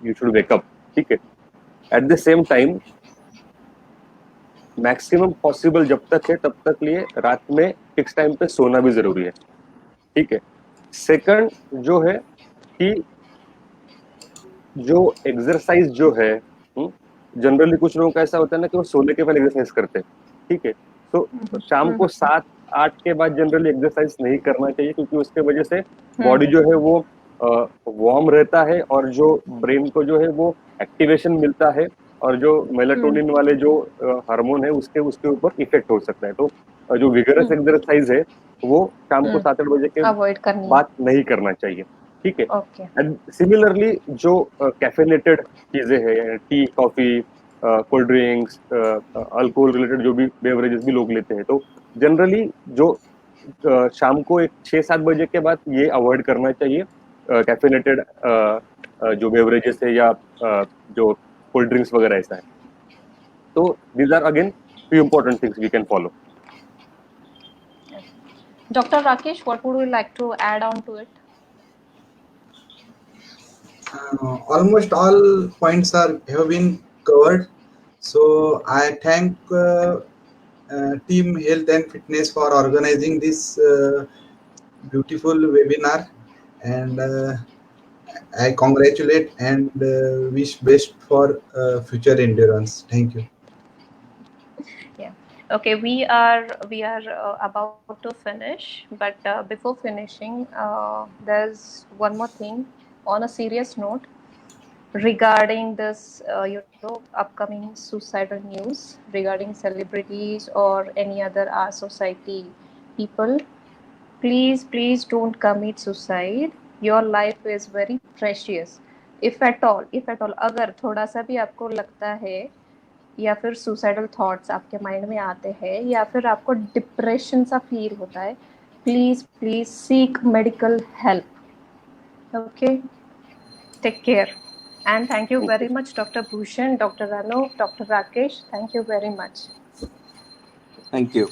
C: यू शुड वेक अप, ठीक है। At the same time maximum possible जब तक है तब तक लिए रात में फिक्स टाइम पे सोना भी जरूरी है, ठीक है। सेकंड जो है कि जो एक्सरसाइज जो है, जनरली कुछ लोगों का ऐसा होता है ना कि वो सोने के पहले एक्सरसाइज करते हैं, ठीक है। तो शाम को 7-8 के बाद जनरली एक्सरसाइज नहीं करना चाहिए, क्योंकि उसके वजह से बॉडी जो है वो वार्म रहता है और जो ब्रेन को जो है वो एक्टिवेशन मिलता है और जो मेलाटोनिन वाले जो हार्मोन है उसके ऊपर इफेक्ट हो सकता है। तो जो विगरस एक्सरसाइज है वो शाम को 7-8 बजे के बाद नहीं करना चाहिए, ठीक है। एंड सिमिलरली जो कैफेनेटेड चीजें हैं, T, coffee, cold drinks, alcohol related जो भी बेवरेजेस भी लोग लेते हैं, तो जनरली जो शाम को 6-7 बजे के बाद ये अवॉइड करना चाहिए कैफेनेटेड जो बेवरेजेस है या जो कोल्ड ड्रिंक्स वगैरह ऐसा है। तो these are again few important things we can follow.
A: Dr. Rakesh, what would you like to add on to it?
D: Almost all points have been covered. So I thank Team Health and Fitness for organizing this beautiful webinar, and I congratulate and wish best for future endurance. Thank you.
A: Okay, we are about to finish, but before finishing, there's one more thing on a serious note regarding this upcoming suicidal news regarding celebrities or any other our society people. Please don't commit suicide. Your life is very precious. If at all अगर थोड़ा सा भी आपको लगता है या फिर suicidal thoughts आपके माइंड में आते हैं या फिर आपको डिप्रेशन सा फील होता है, please seek medical help. Okay, Take care. And thank you very much, Dr. Bhushan, Dr. Anup, Dr. Rakesh. Thank you very much.
B: Thank you.